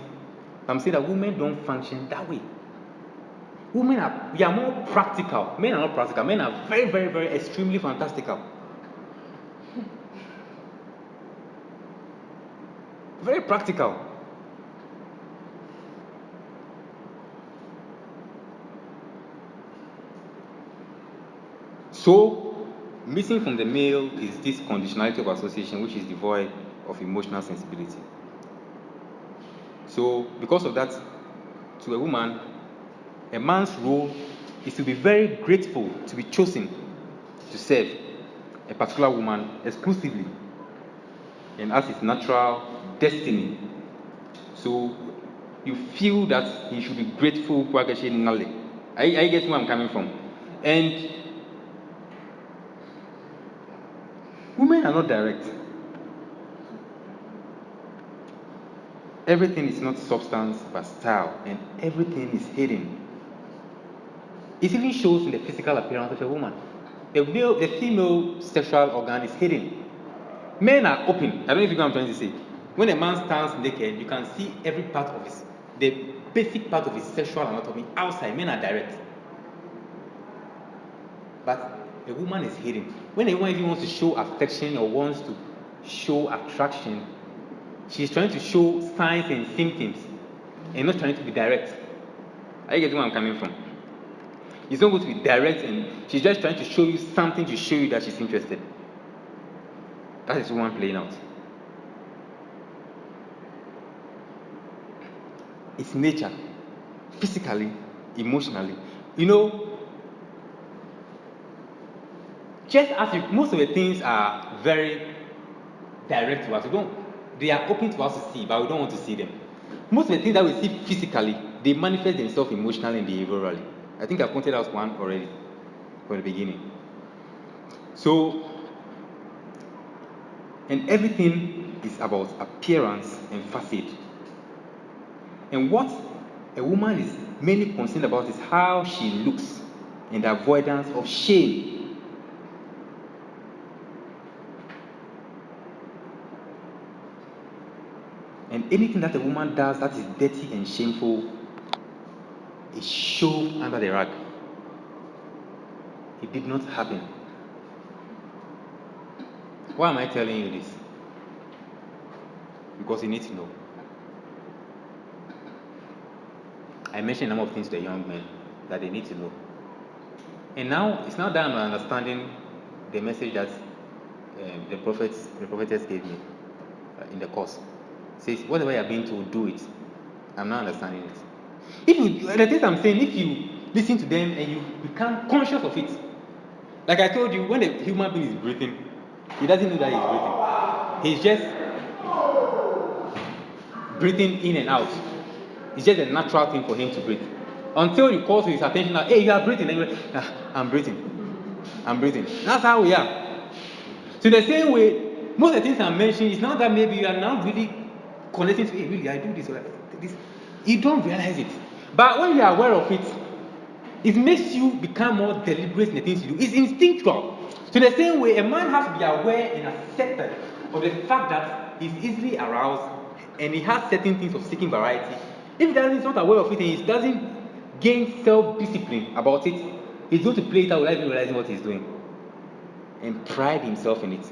I'm saying that women don't function that way. We are more practical. Men are not practical. Men are very, very, very extremely fantastical. Very practical. So, missing from the male is this conditionality of association which is devoid of emotional sensibility. So, because of that, to a woman, a man's role is to be very grateful to be chosen to serve a particular woman exclusively and as his natural destiny. So you feel that he should be grateful for Nale. I get where I'm coming from. And women are not direct. Everything is not substance but style, and everything is hidden. It even shows in the physical appearance of a woman. The female sexual organ is hidden. Men are open. I don't know if you know what I'm trying to say. When a man stands naked, you can see every part of the basic part of his sexual anatomy outside. Men are direct. But a woman is hidden. When a woman even wants to show affection or wants to show attraction, she's trying to show signs and symptoms and not trying to be direct. Are you getting where I'm coming from? It's not going to be direct, and she's just trying to show you something to show you that she's interested. That is woman playing out. It's nature, physically, emotionally. You know, just as if most of the things are very direct to us, they are open to us to see, but we don't want to see them. Most of the things that we see physically, they manifest themselves emotionally and behaviorally. I think I pointed out one already from the beginning. So, and everything is about appearance and facade. And what a woman is mainly concerned about is how she looks and the avoidance of shame. And anything that a woman does that is dirty and shameful is shoved under the rug. It did not happen. Why am I telling you this? Because you need to know. I mentioned a number of things to the young men that they need to know. And now, it's now that I'm understanding the message that the prophetess gave me in the course. It says, whatever you are being told, do it. I'm not understanding it. The things I'm saying, if you listen to them and you become conscious of it, like I told you, when a human being is breathing, he doesn't know that he's breathing. He's just breathing in and out. It's just a natural thing for him to breathe. Until you call to his attention, like, hey, you are breathing. And you're like, I'm breathing. That's how we are. So the same way, most of the things I'm mentioning, it's not that maybe you are now really connecting to, hey, really, I do this or this. You don't realize it. But when you are aware of it, it makes you become more deliberate in the things you do. It's instinctual. So the same way, a man has to be aware and accepted of the fact that he's easily aroused and he has certain things of seeking variety. If he's not aware of it and he doesn't gain self-discipline about it, he's going to play it out without even realizing what he's doing and pride himself in it.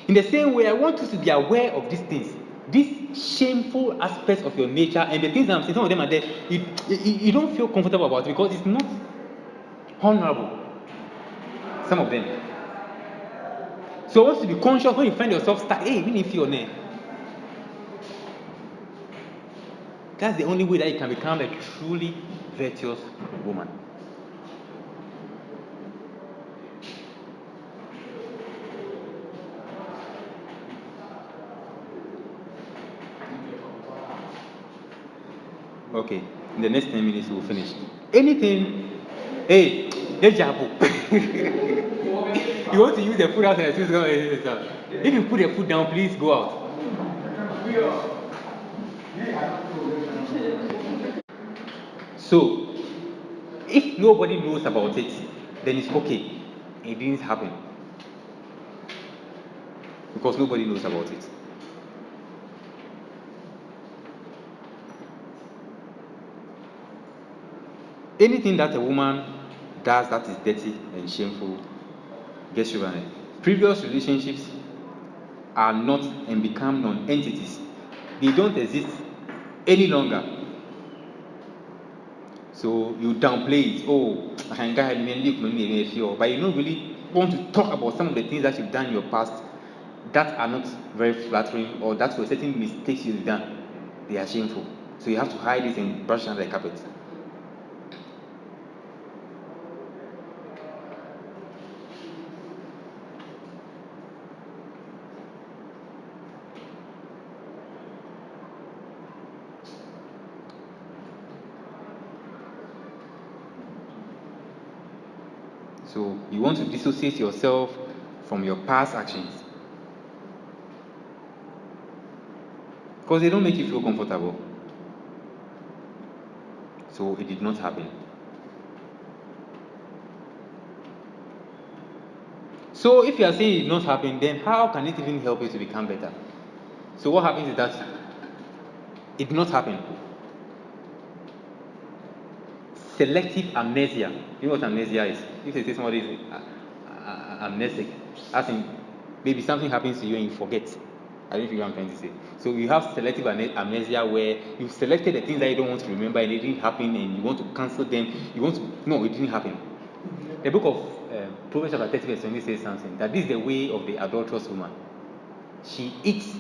In the same way, I want you to be aware of these things these shameful aspects of your nature and the things that I'm saying, some of them are there, you don't feel comfortable about it because it's not honorable. Some of them. So I want you to be conscious when you find yourself stuck. Hey, even if you're there. That's the only way that you can become a truly virtuous woman. Okay, in the next 10 minutes we'll finish. Anything, hey, Jabu. You want to use the food outside? If you put the food down, please go out. So, if nobody knows about it, then it's okay. It didn't happen. Because nobody knows about it. Anything that a woman does that is dirty and shameful gets rid of it. Previous relationships are not and become non-entities. They don't exist any longer. So you downplay it. Oh, but you don't really want to talk about some of the things that you've done in your past that are not very flattering, or that were certain mistakes you've done. They are shameful. So you have to hide it and brush under the carpet. So you want to dissociate yourself from your past actions because they don't make you feel comfortable. So it did not happen. So if you are saying it did not happen, then how can it even help you to become better? So what happens is that it did not happen. Selective amnesia. You know what amnesia is? If you say somebody is amnesic, as in maybe something happens to you and you forget. I don't know if you know what I'm trying to say. So you have selective amnesia where you've selected the things that you don't want to remember and it didn't happen and you want to cancel them. No, it didn't happen. The book of Proverbs chapter 30 verse 20 says something, that this is the way of the adulterous woman. She eats,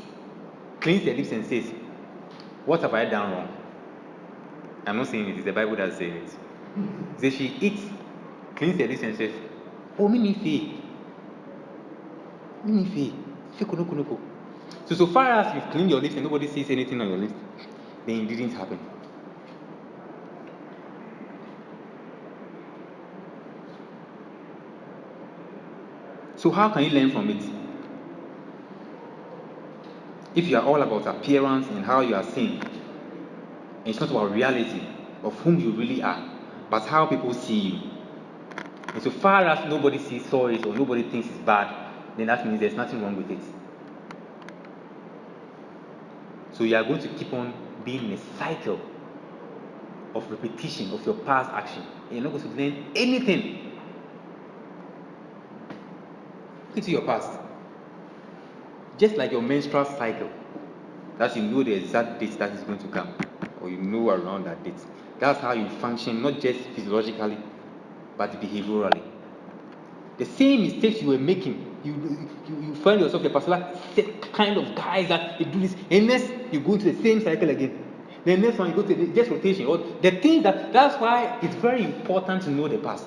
cleans her lips and says, what have I done wrong? I'm not saying it, it's the Bible that's saying it. So she eats, cleans her lips and says, oh, mini fe. So far as you've cleaned your lips and nobody sees anything on your lips, then it didn't happen. So how can you learn from it? If you are all about appearance and how you are seen, and it's not about reality of whom you really are, but how people see you. And so far as nobody saw it or nobody thinks it's bad, then that means there's nothing wrong with it. So you are going to keep on being in a cycle of repetition of your past action. And you're not going to learn anything. Look into your past. Just like your menstrual cycle, that you know the exact date that is going to come, or you know around that date. That's how you function, not just physiologically, but behaviorally. The same mistakes you were making, you find yourself a particular kind of guys that you do this, and next you go into the same cycle again. The next one you go to just rotation, or the things that's why it's very important to know the past.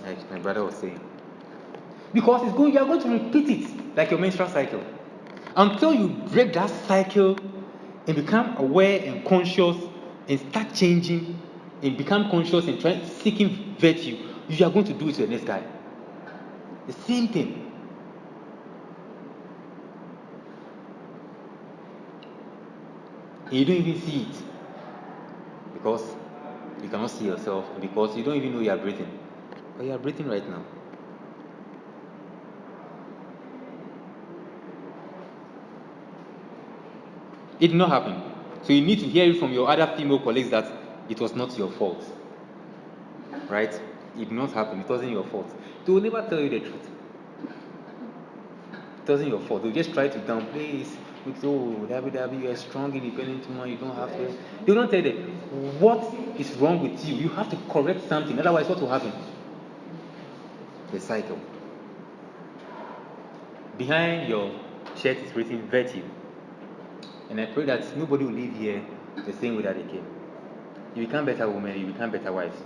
Like my brother was saying. Because you are going to repeat it like your menstrual cycle. Until you break that cycle and become aware and conscious and start changing and become conscious and seeking virtue, you are going to do it to the next guy. The same thing. And you don't even see it because you cannot see yourself, because you don't even know you are breathing. But you are breathing right now. It did not happen. So you need to hear it from your other female colleagues that it was not your fault. Right? It did not happen. It wasn't your fault. They will never tell you the truth. It wasn't your fault. They'll just try to downplay it. With WWE, you're a strong, independent woman, you don't have to. They don't tell them what is wrong with you. You have to correct something, otherwise, what will happen? The cycle. Behind your shirt is written virtue. And I pray that nobody will leave here the same way that they came. You become better women, you become better wives,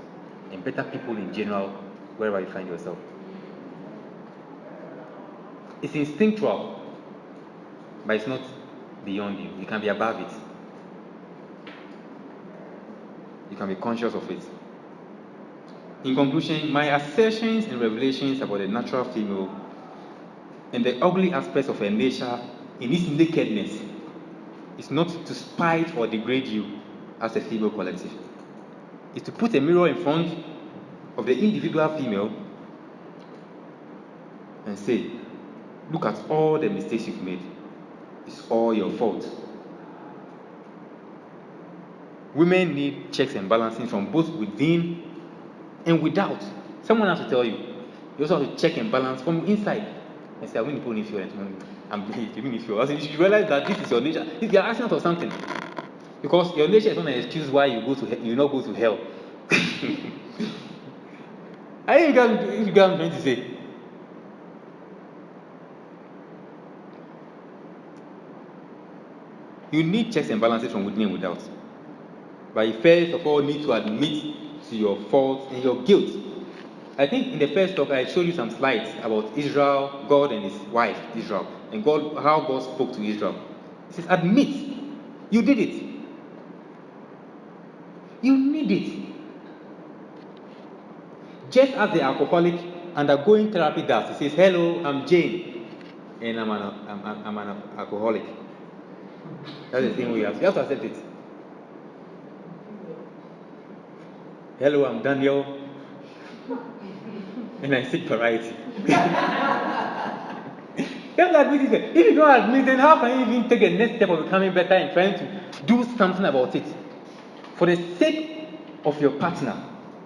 and better people in general, wherever you find yourself. It's instinctual, but it's not beyond you. You can be above it. You can be conscious of it. In conclusion, my assertions and revelations about the natural female and the ugly aspects of her nature in its nakedness is not to spite or degrade you as a female collective. It's to put a mirror in front of the individual female and say, look at all the mistakes you've made. It's all your fault. Women need checks and balancing from both within and without. Someone has to tell you. You also have to check and balance from inside. And say, I'm going to put in fuel and I'm giving you fuel. You should realize that this is your nature. If you're asking for something, because your nature is not an excuse why you not go to hell. I think you get what I'm trying to say. You need checks and balances from within and without. But you first of all need to admit to your faults and your guilt. I think in the first talk I showed you some slides about Israel, God and his wife, Israel, and how God spoke to Israel. He says, admit, you did it. You need it. Just as the alcoholic undergoing therapy does. He says, hello, I'm Jane, and I'm an alcoholic. That's the thing we have. You have to accept it. Hello, I'm Daniel, and I seek variety. You have to admit it. If you don't admit, then how can you even take a next step of becoming better and trying to do something about it? For the sake of your partner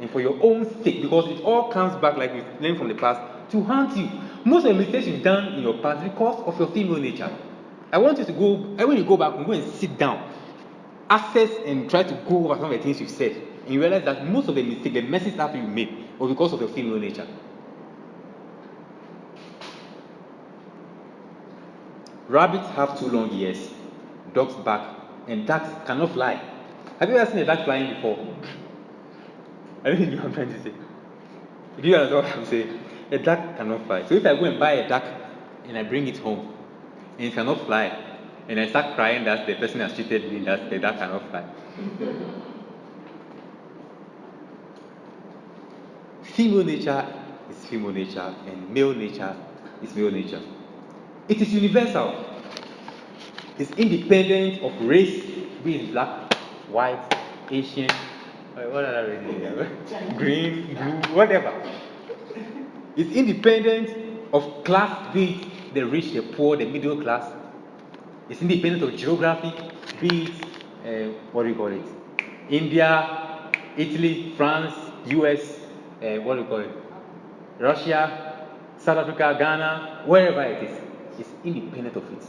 and for your own sake, because it all comes back, like we've learned from the past, to haunt you. Most of the mistakes you've done in your past because of your female nature. I want you to go, when you go back, go and sit down, assess and try to go over some of the things you've said, and you realize that most of the mistakes, the messes up you made, were because of your female nature. Rabbits have 2 long ears, dogs bark, and ducks cannot fly. Have you ever seen a duck flying before? I don't think you know what I'm trying to say. Do you understand what I'm saying? A duck cannot fly. So if I go and buy a duck and I bring it home and it cannot fly, and I start crying that the person has cheated me, that the duck cannot fly. Female nature is female nature, and male nature is male nature. It is universal. It's independent of race, be it black, white, Asian, what other race? Green, blue, whatever. It's independent of class, be it the rich, the poor, the middle class. It's independent of geography, be it, what do you call it? India, Italy, France, US, what do you call it? Russia, South Africa, Ghana, wherever it is. It's independent of it.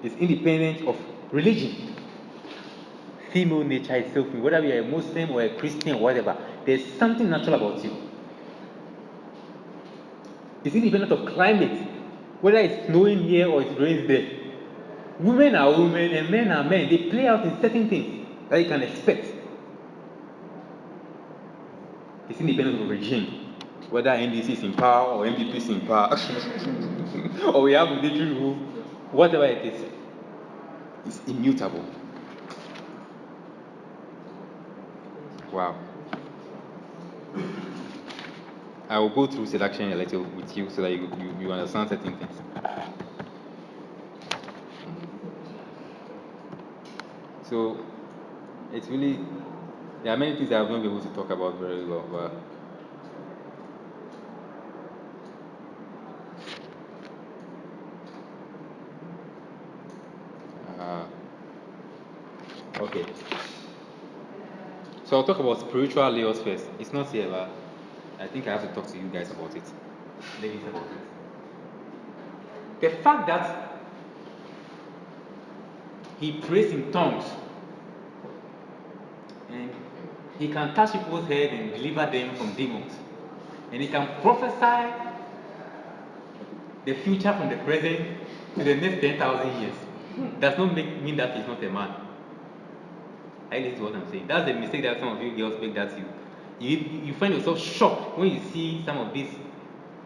It's independent of religion. Female nature is self-free. Whether you're a Muslim or a Christian or whatever, there's something natural about you. It's independent of climate. Whether it's snowing here or it's raining there. Women are women and men are men. They play out in certain things that you can expect. It's independent of regime. Whether NDC is in power or MPP is in power, or we have military rule, whatever it is, it's immutable. Wow. I will go through seduction a little with you so that you understand certain things. So, it's really, there are many things I have not been able to talk about very well, but okay. So I'll talk about spiritual layers first. It's not here, but I think I have to talk to you guys about it. Ladies about it. The fact that he prays in tongues and he can touch people's head and deliver them from demons, and he can prophesy the future from the present to the next 10,000 years, does not mean that he's not a man. I listen to what I'm saying. That's the mistake that some of you girls make. That you find yourself shocked when you see some of these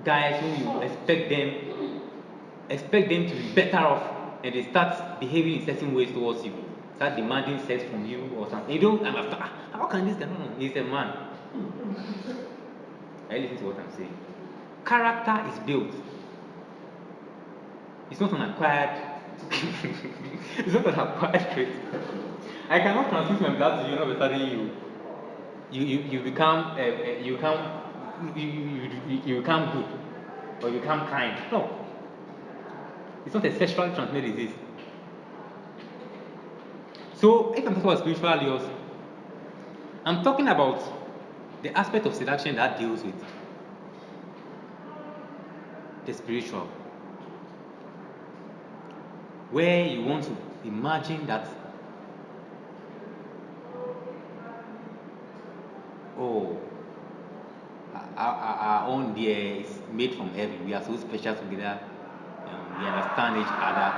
guys who you expect them to be better off, and they start behaving in certain ways towards you, start demanding sex from you or something. You don't understand. How can this guy? No, he's a man. I listen to what I'm saying. Character is built. It's not an acquired. It's not an acquired trait. I cannot transmit my blood to you, and all of a sudden you become you become good or you become kind. No, it's not a sexually transmitted disease. So if I'm talking about spiritual laws, I'm talking about the aspect of seduction that deals with the spiritual, where you want to imagine that, oh, our own dear is made from heaven. We are so special together. We understand each other,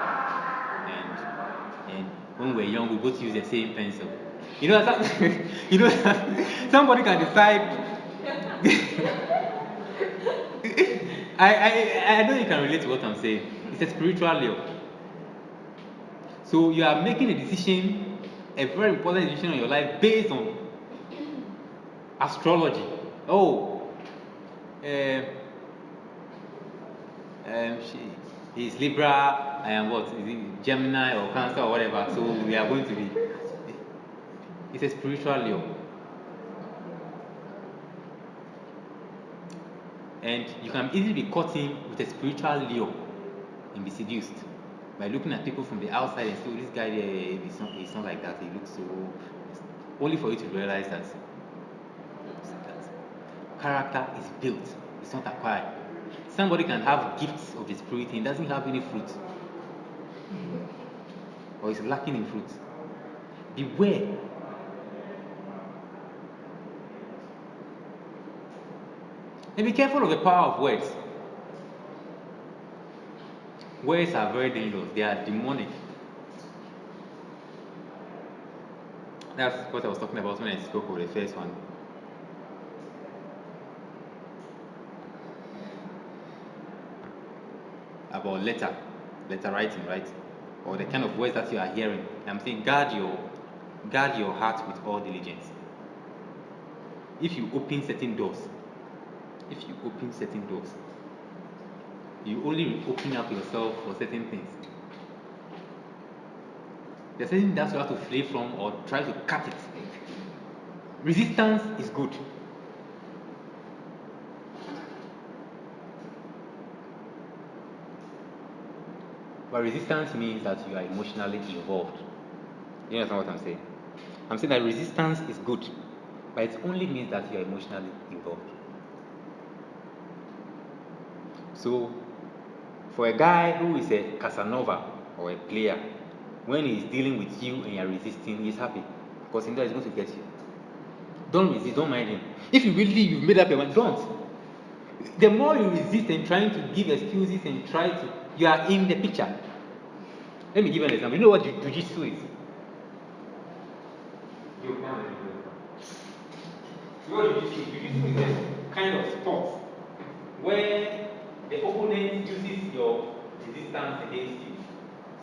and when we're young, we both use the same pencil. You know that you know that somebody can decide. I know you can relate to what I'm saying. It's a spiritual law. So you are making a decision, a very important decision in your life based on astrology. Oh, he's Libra, I am what? Is it Gemini or Cancer or whatever? So we are going to be. It's a spiritual law. And you can easily be caught in with a spiritual lure and be seduced by looking at people from the outside and say, oh, this guy he's not like that, he looks so. Only for you to realize that character is built, it's not acquired. Somebody can have gifts of the spirit and doesn't have any fruit, or is lacking in fruit. Beware. And be careful of the power of words. Words are very dangerous. They are demonic. That's what I was talking about when I spoke of the first one. About letter writing, right? Or the kind of words that you are hearing. I'm saying guard your heart with all diligence. If you open certain doors, you only open up yourself for certain things. There's certain that you have to flee from or try to cut it. Resistance is good. But resistance means that you are emotionally involved. You understand what I'm saying? I'm saying that resistance is good, but it only means that you are emotionally involved. So, for a guy who is a Casanova or a player, when he's dealing with you and you're resisting, he's happy because he knows he's going to get you. Don't resist, don't mind him. If you've made up your mind, don't. The more you resist and trying to give excuses and you are in the picture. Let me give you an example. You know what jiu-jitsu is? Jiu-jitsu is a kind of sport where the opponent uses your resistance against you.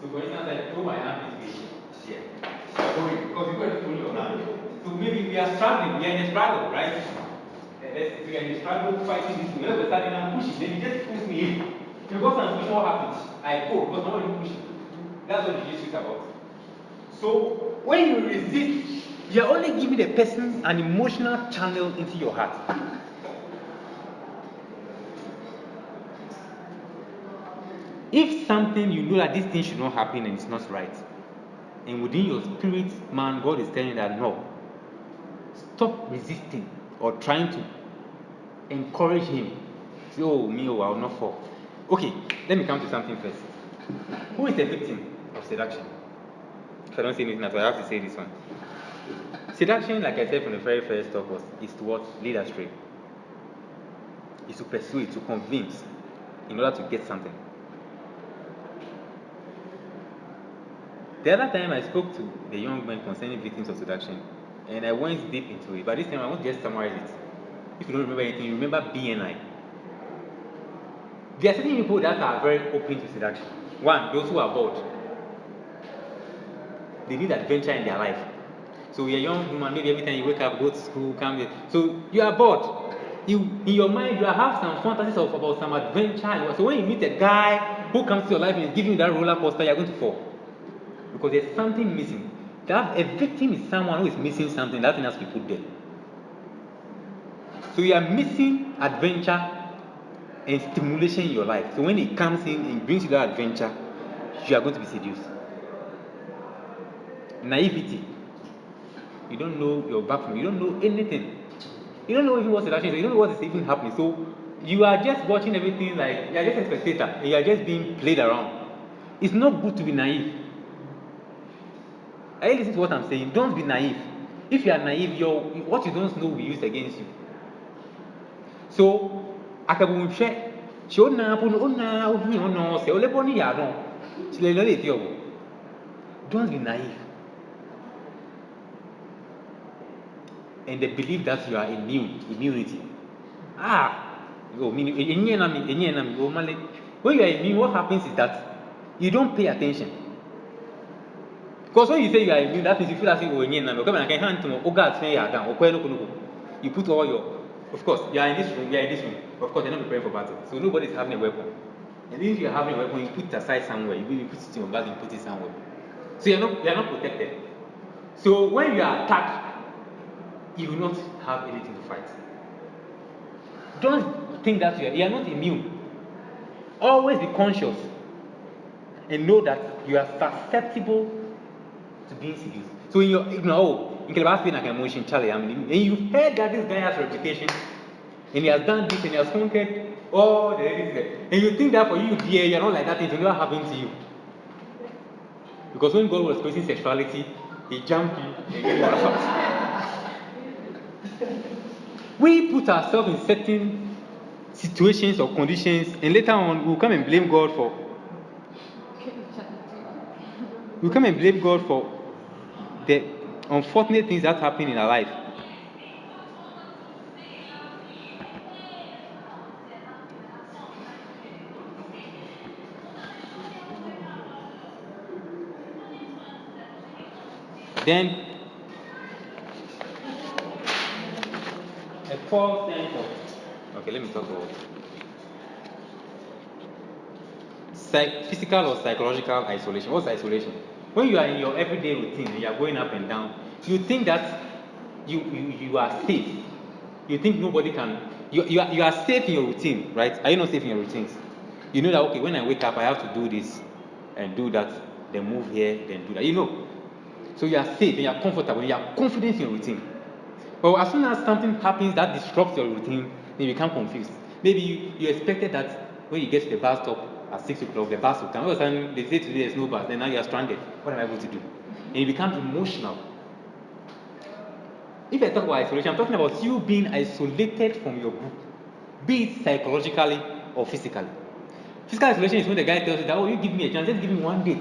So for instance, I throw my hand this way here. Because you're going to pull your hand. So maybe we are struggling, we are in a struggle, right? We are in a struggle fighting this way. All of a sudden I'm pushing, then he just pulls me in. Because I'm pushing, what happens? I pull because nobody pushes. That's what jiu-jitsu is about. So when you resist, you're only giving the person an emotional channel into your heart. If something you know that this thing should not happen and it's not right, and within your spirit, man, God is telling you that no, stop resisting or trying to encourage him. Say, oh, me, I will not fall. Okay, let me come to something first. Who is a victim of seduction? If I don't say anything else, I have to say this one. Seduction, like I said from the very first talk, is to what? Lead astray. Is to persuade, to convince, in order to get something. The other time I spoke to the young men concerning victims of seduction, and I went deep into it. But this time I want to just summarize it. If you don't remember anything, you remember BNI. There are certain people that are very open to seduction. One, those who are bored. They need adventure in their life. So you're a young woman, maybe every time you wake up, go to school, come here. So you are bored. In your mind, you have some fantasies about some adventure. So when you meet a guy who comes to your life and is giving you that roller coaster, you're going to fall. Because there's something missing. That a victim is someone who is missing something. That thing has to be put there. So you are missing adventure and stimulation in your life. So when it comes in and brings you that adventure, you are going to be seduced. Naivety. You don't know your background. You don't know anything. You don't know even what seduction is. You don't know what is even happening. So you are just watching everything like you are just a spectator and you are just being played around. It's not good to be naive. Are you listening to what I'm saying? Don't be naive. If you are naive, what you don't know will be used against you. So, don't be naive. And they believe that you are immunity. When you are immune, what happens is that you don't pay attention. Because when you say you are immune, that means you feel as if you put all your, of course, you are in this room, of course, you're not preparing for battle. So nobody's having a weapon. And if you're having a weapon, you put it aside somewhere, you put it in your bag and put it somewhere. So you're not protected. So when you are attacked, you will not have anything to fight. Don't think that you are not immune. Always be conscious and know that you are susceptible to being seduced. So in Calabas Pain and Emotion, Charlie, and you've heard that this guy has a reputation and he has done this and he has conquered all the ladies there. And you think that for you, dear, you're not like that, it will never happen to you. Because when God was creating sexuality, he jumped you and gave you out. We put ourselves in certain situations or conditions, and later on we'll come and blame God for the unfortunate things that happen in our life. Then a false sense of let me talk about physical or psychological isolation. What's isolation? When you are in your everyday routine and you are going up and down, you think that you are safe. You think nobody can. You are safe in your routine, right? Are you not safe in your routines? You know that okay, when I wake up, I have to do this and do that, then move here, then do that. You know. So you are safe and you are comfortable and you are confident in your routine. But as soon as something happens that disrupts your routine, then you become confused. Maybe you expected that when you get to the bus stop at 6 o'clock, the bus will come. All of a sudden, they say today there's no bus, then now you are stranded. What am I going to do? And you become emotional. If I talk about isolation, I'm talking about you being isolated from your group, be it psychologically or physically. Physical isolation is when the guy tells you that, you give me a chance, just give me one date.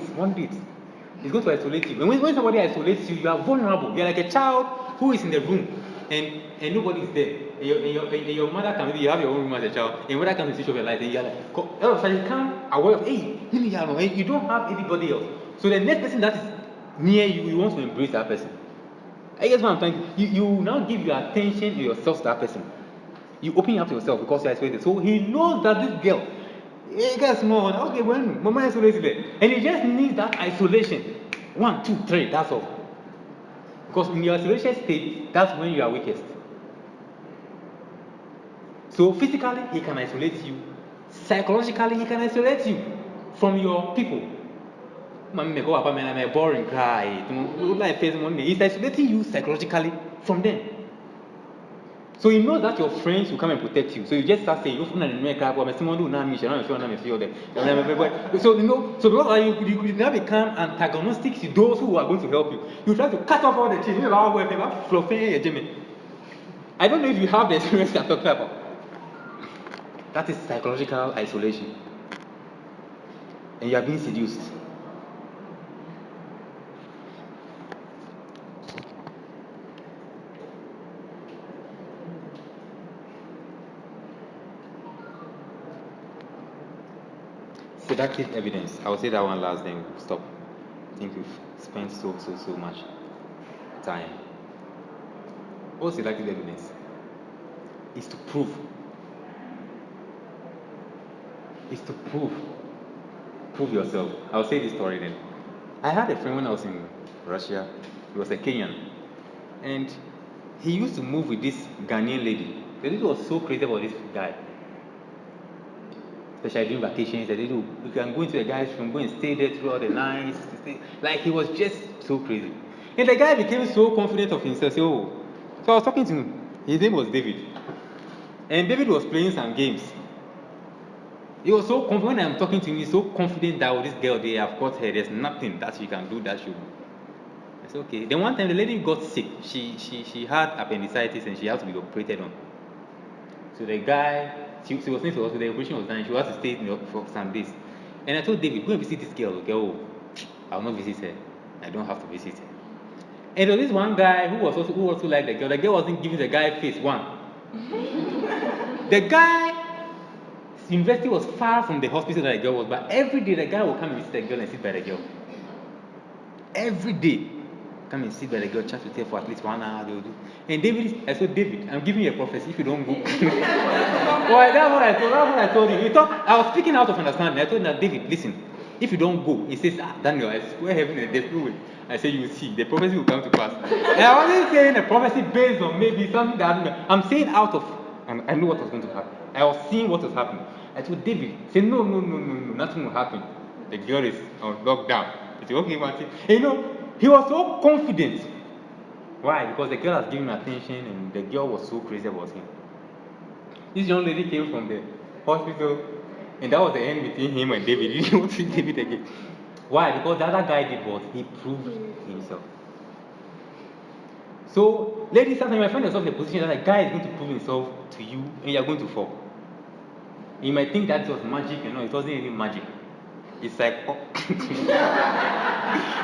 He's going to isolate you. And when somebody isolates you, you are vulnerable. You're like a child who is in the room and nobody is there. And your mother can, maybe you have your own room as a child, and mother comes to switch off your light, and you're like, all of a sudden you become aware of, hey, you don't have anybody else. So the next person that is near you, you want to embrace that person. I guess what I'm trying to, you now give your attention to yourself to that person. You open up to yourself because you're isolated. So he knows that this girl, gets more. Okay, when mama isolated there, and he just needs that isolation. 1, 2, 3, that's all. Because in your isolation state, that's when you are weakest. So physically, he can isolate you. Psychologically, he can isolate you from your people. Boring cry. He's isolating you psychologically from them. So you know that your friends will come and protect you. So you just start saying, so you know, so because you now become antagonistic to those who are going to help you. You try to cut off all the chains. I don't know if you have the experience I'm talking about. That is psychological isolation. And you are being seduced. Seductive evidence. I will say that one last, then we'll stop. I think we've spent so much time. What seductive evidence is to prove. Is to prove. Prove yourself. I'll say this story then. I had a friend when I was in Russia. He was a Kenyan. And he used to move with this Ghanaian lady. The lady was so crazy about this guy. Especially during vacations, you can go into the guy's room, go and stay there throughout the night. Like he was just so crazy. And the guy became so confident of himself. So I was talking to him. His name was David. And David was playing some games. He was so confident. When I'm talking to him, he's so confident that this girl, they have got her. There's nothing that she can do that should. I said, okay. Then one time the lady got sick. She had appendicitis and she had to be operated on. So the guy, she was saying to us, the operation was done, she was to stay for some days. And I told David, go and visit this girl. Okay, oh, I will not visit her. I don't have to visit her. And there was this one guy who also liked the girl. The girl wasn't giving the guy face one. The guy, university was far from the hospital that the girl was, but every day the guy would come and visit the girl and sit by the girl. Every day. Come and sit by the girl, chat with her for at least 1 hour. And I said, David, I'm giving you a prophecy if you don't go. Well, that's what I told him. He thought I was speaking out of understanding. I told him that, David, listen, if you don't go, he says, Daniel, I swear heaven and death, no way. I said, you will see, the prophecy will come to pass. And I wasn't saying a prophecy based on maybe something that I'm saying out of, and I know what was going to happen. I was seeing what was happening. I told David, say, no, nothing will happen. The girl is on lockdown. I said, okay, Martin. And he was so confident. Why? Because the girl has given him attention and the girl was so crazy about him. This young lady came from the hospital and that was the end between him and David. He didn't want to see David again. Why? Because the other guy did what? He proved himself. So, ladies, sometimes you find yourself in a position that a guy is going to prove himself to you and you are going to fall. You might think that it was magic, it wasn't even magic. It's like, it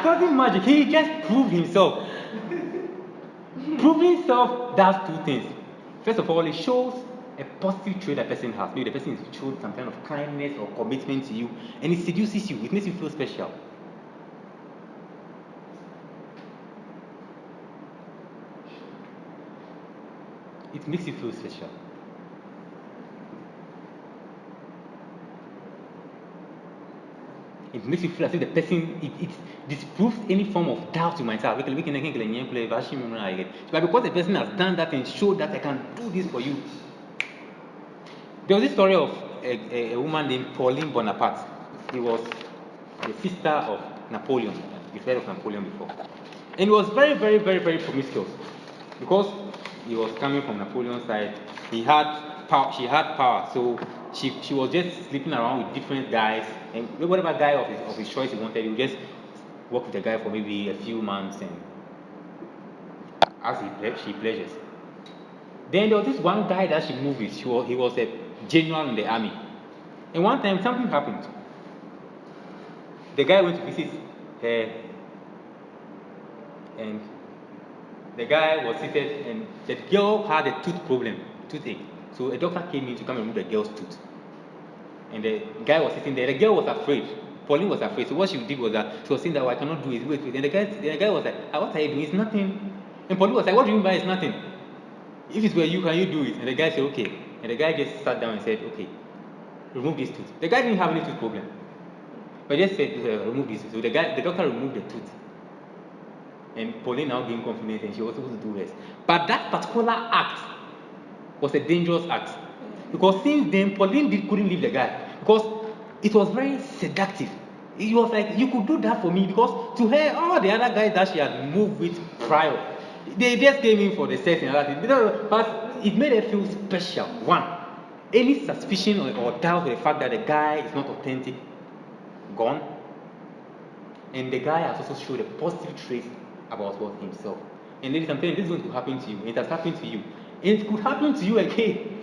wasn't magic. He just proved himself. Proving himself does two things. First of all, it shows a positive trait a person has. Maybe the person has shown some kind of kindness or commitment to you, and it seduces you. It makes you feel special. It makes you feel special. It makes you feel as if the person, it disproves any form of doubt you might have. But because the person has done that and showed that I can do this for you. There was this story of a woman named Pauline Bonaparte. He was the sister of Napoleon. You've heard of Napoleon before. And he was very, very, very, very promiscuous. Because he was coming from Napoleon's side, she had power. So she was just sleeping around with different guys, and whatever guy of his choice he wanted, he would just work with the guy for maybe a few months, and as she pleasures. Then there was this one guy that she moved with. He was a general in the army, and one time something happened. The guy went to visit her, and the guy was seated, and the girl had a toothache. So a doctor came in to come and remove the girl's tooth. And the guy was sitting there. The girl was afraid. Pauline was afraid. So what she did was that she was saying that I cannot do it. Wait. And the guy was like, what are you doing? It's nothing. And Pauline was like, what do you mean by it's nothing? If it were you, can you do it? And the guy said, okay. And the guy just sat down and said, okay, remove this tooth. The guy didn't have any tooth problem. But just said, remove this tooth. So the doctor removed the tooth. And Pauline now gained confidence and she was supposed to do this. But that particular act was a dangerous act. Because since then, Pauline couldn't leave the guy. Because it was very seductive. It was like, you could do that for me. Because to her, all the other guys that she had moved with prior, they just came in for the sex and other things. But it made her feel special. One, any suspicion or doubt with the fact that the guy is not authentic, gone. And the guy has also showed a positive trait about himself. And ladies, I'm telling you, this is going to happen to you. It has happened to you. It could happen to you again.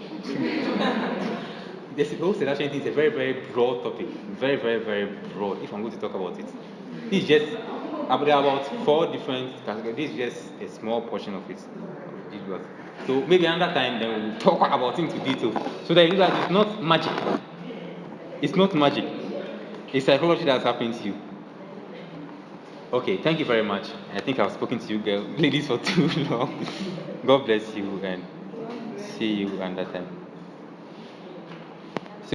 This whole seduction thing is a very, very broad topic. Very, very, very broad, if I'm going to talk about it. This is just about 4 different categories. This is just a small portion of it. So maybe another time then we'll talk about it in detail. So that you know that it's not magic. It's not magic. It's psychology that's happening to you. Okay, thank you very much. I think I've spoken to you ladies for too long. God bless you and see you another time.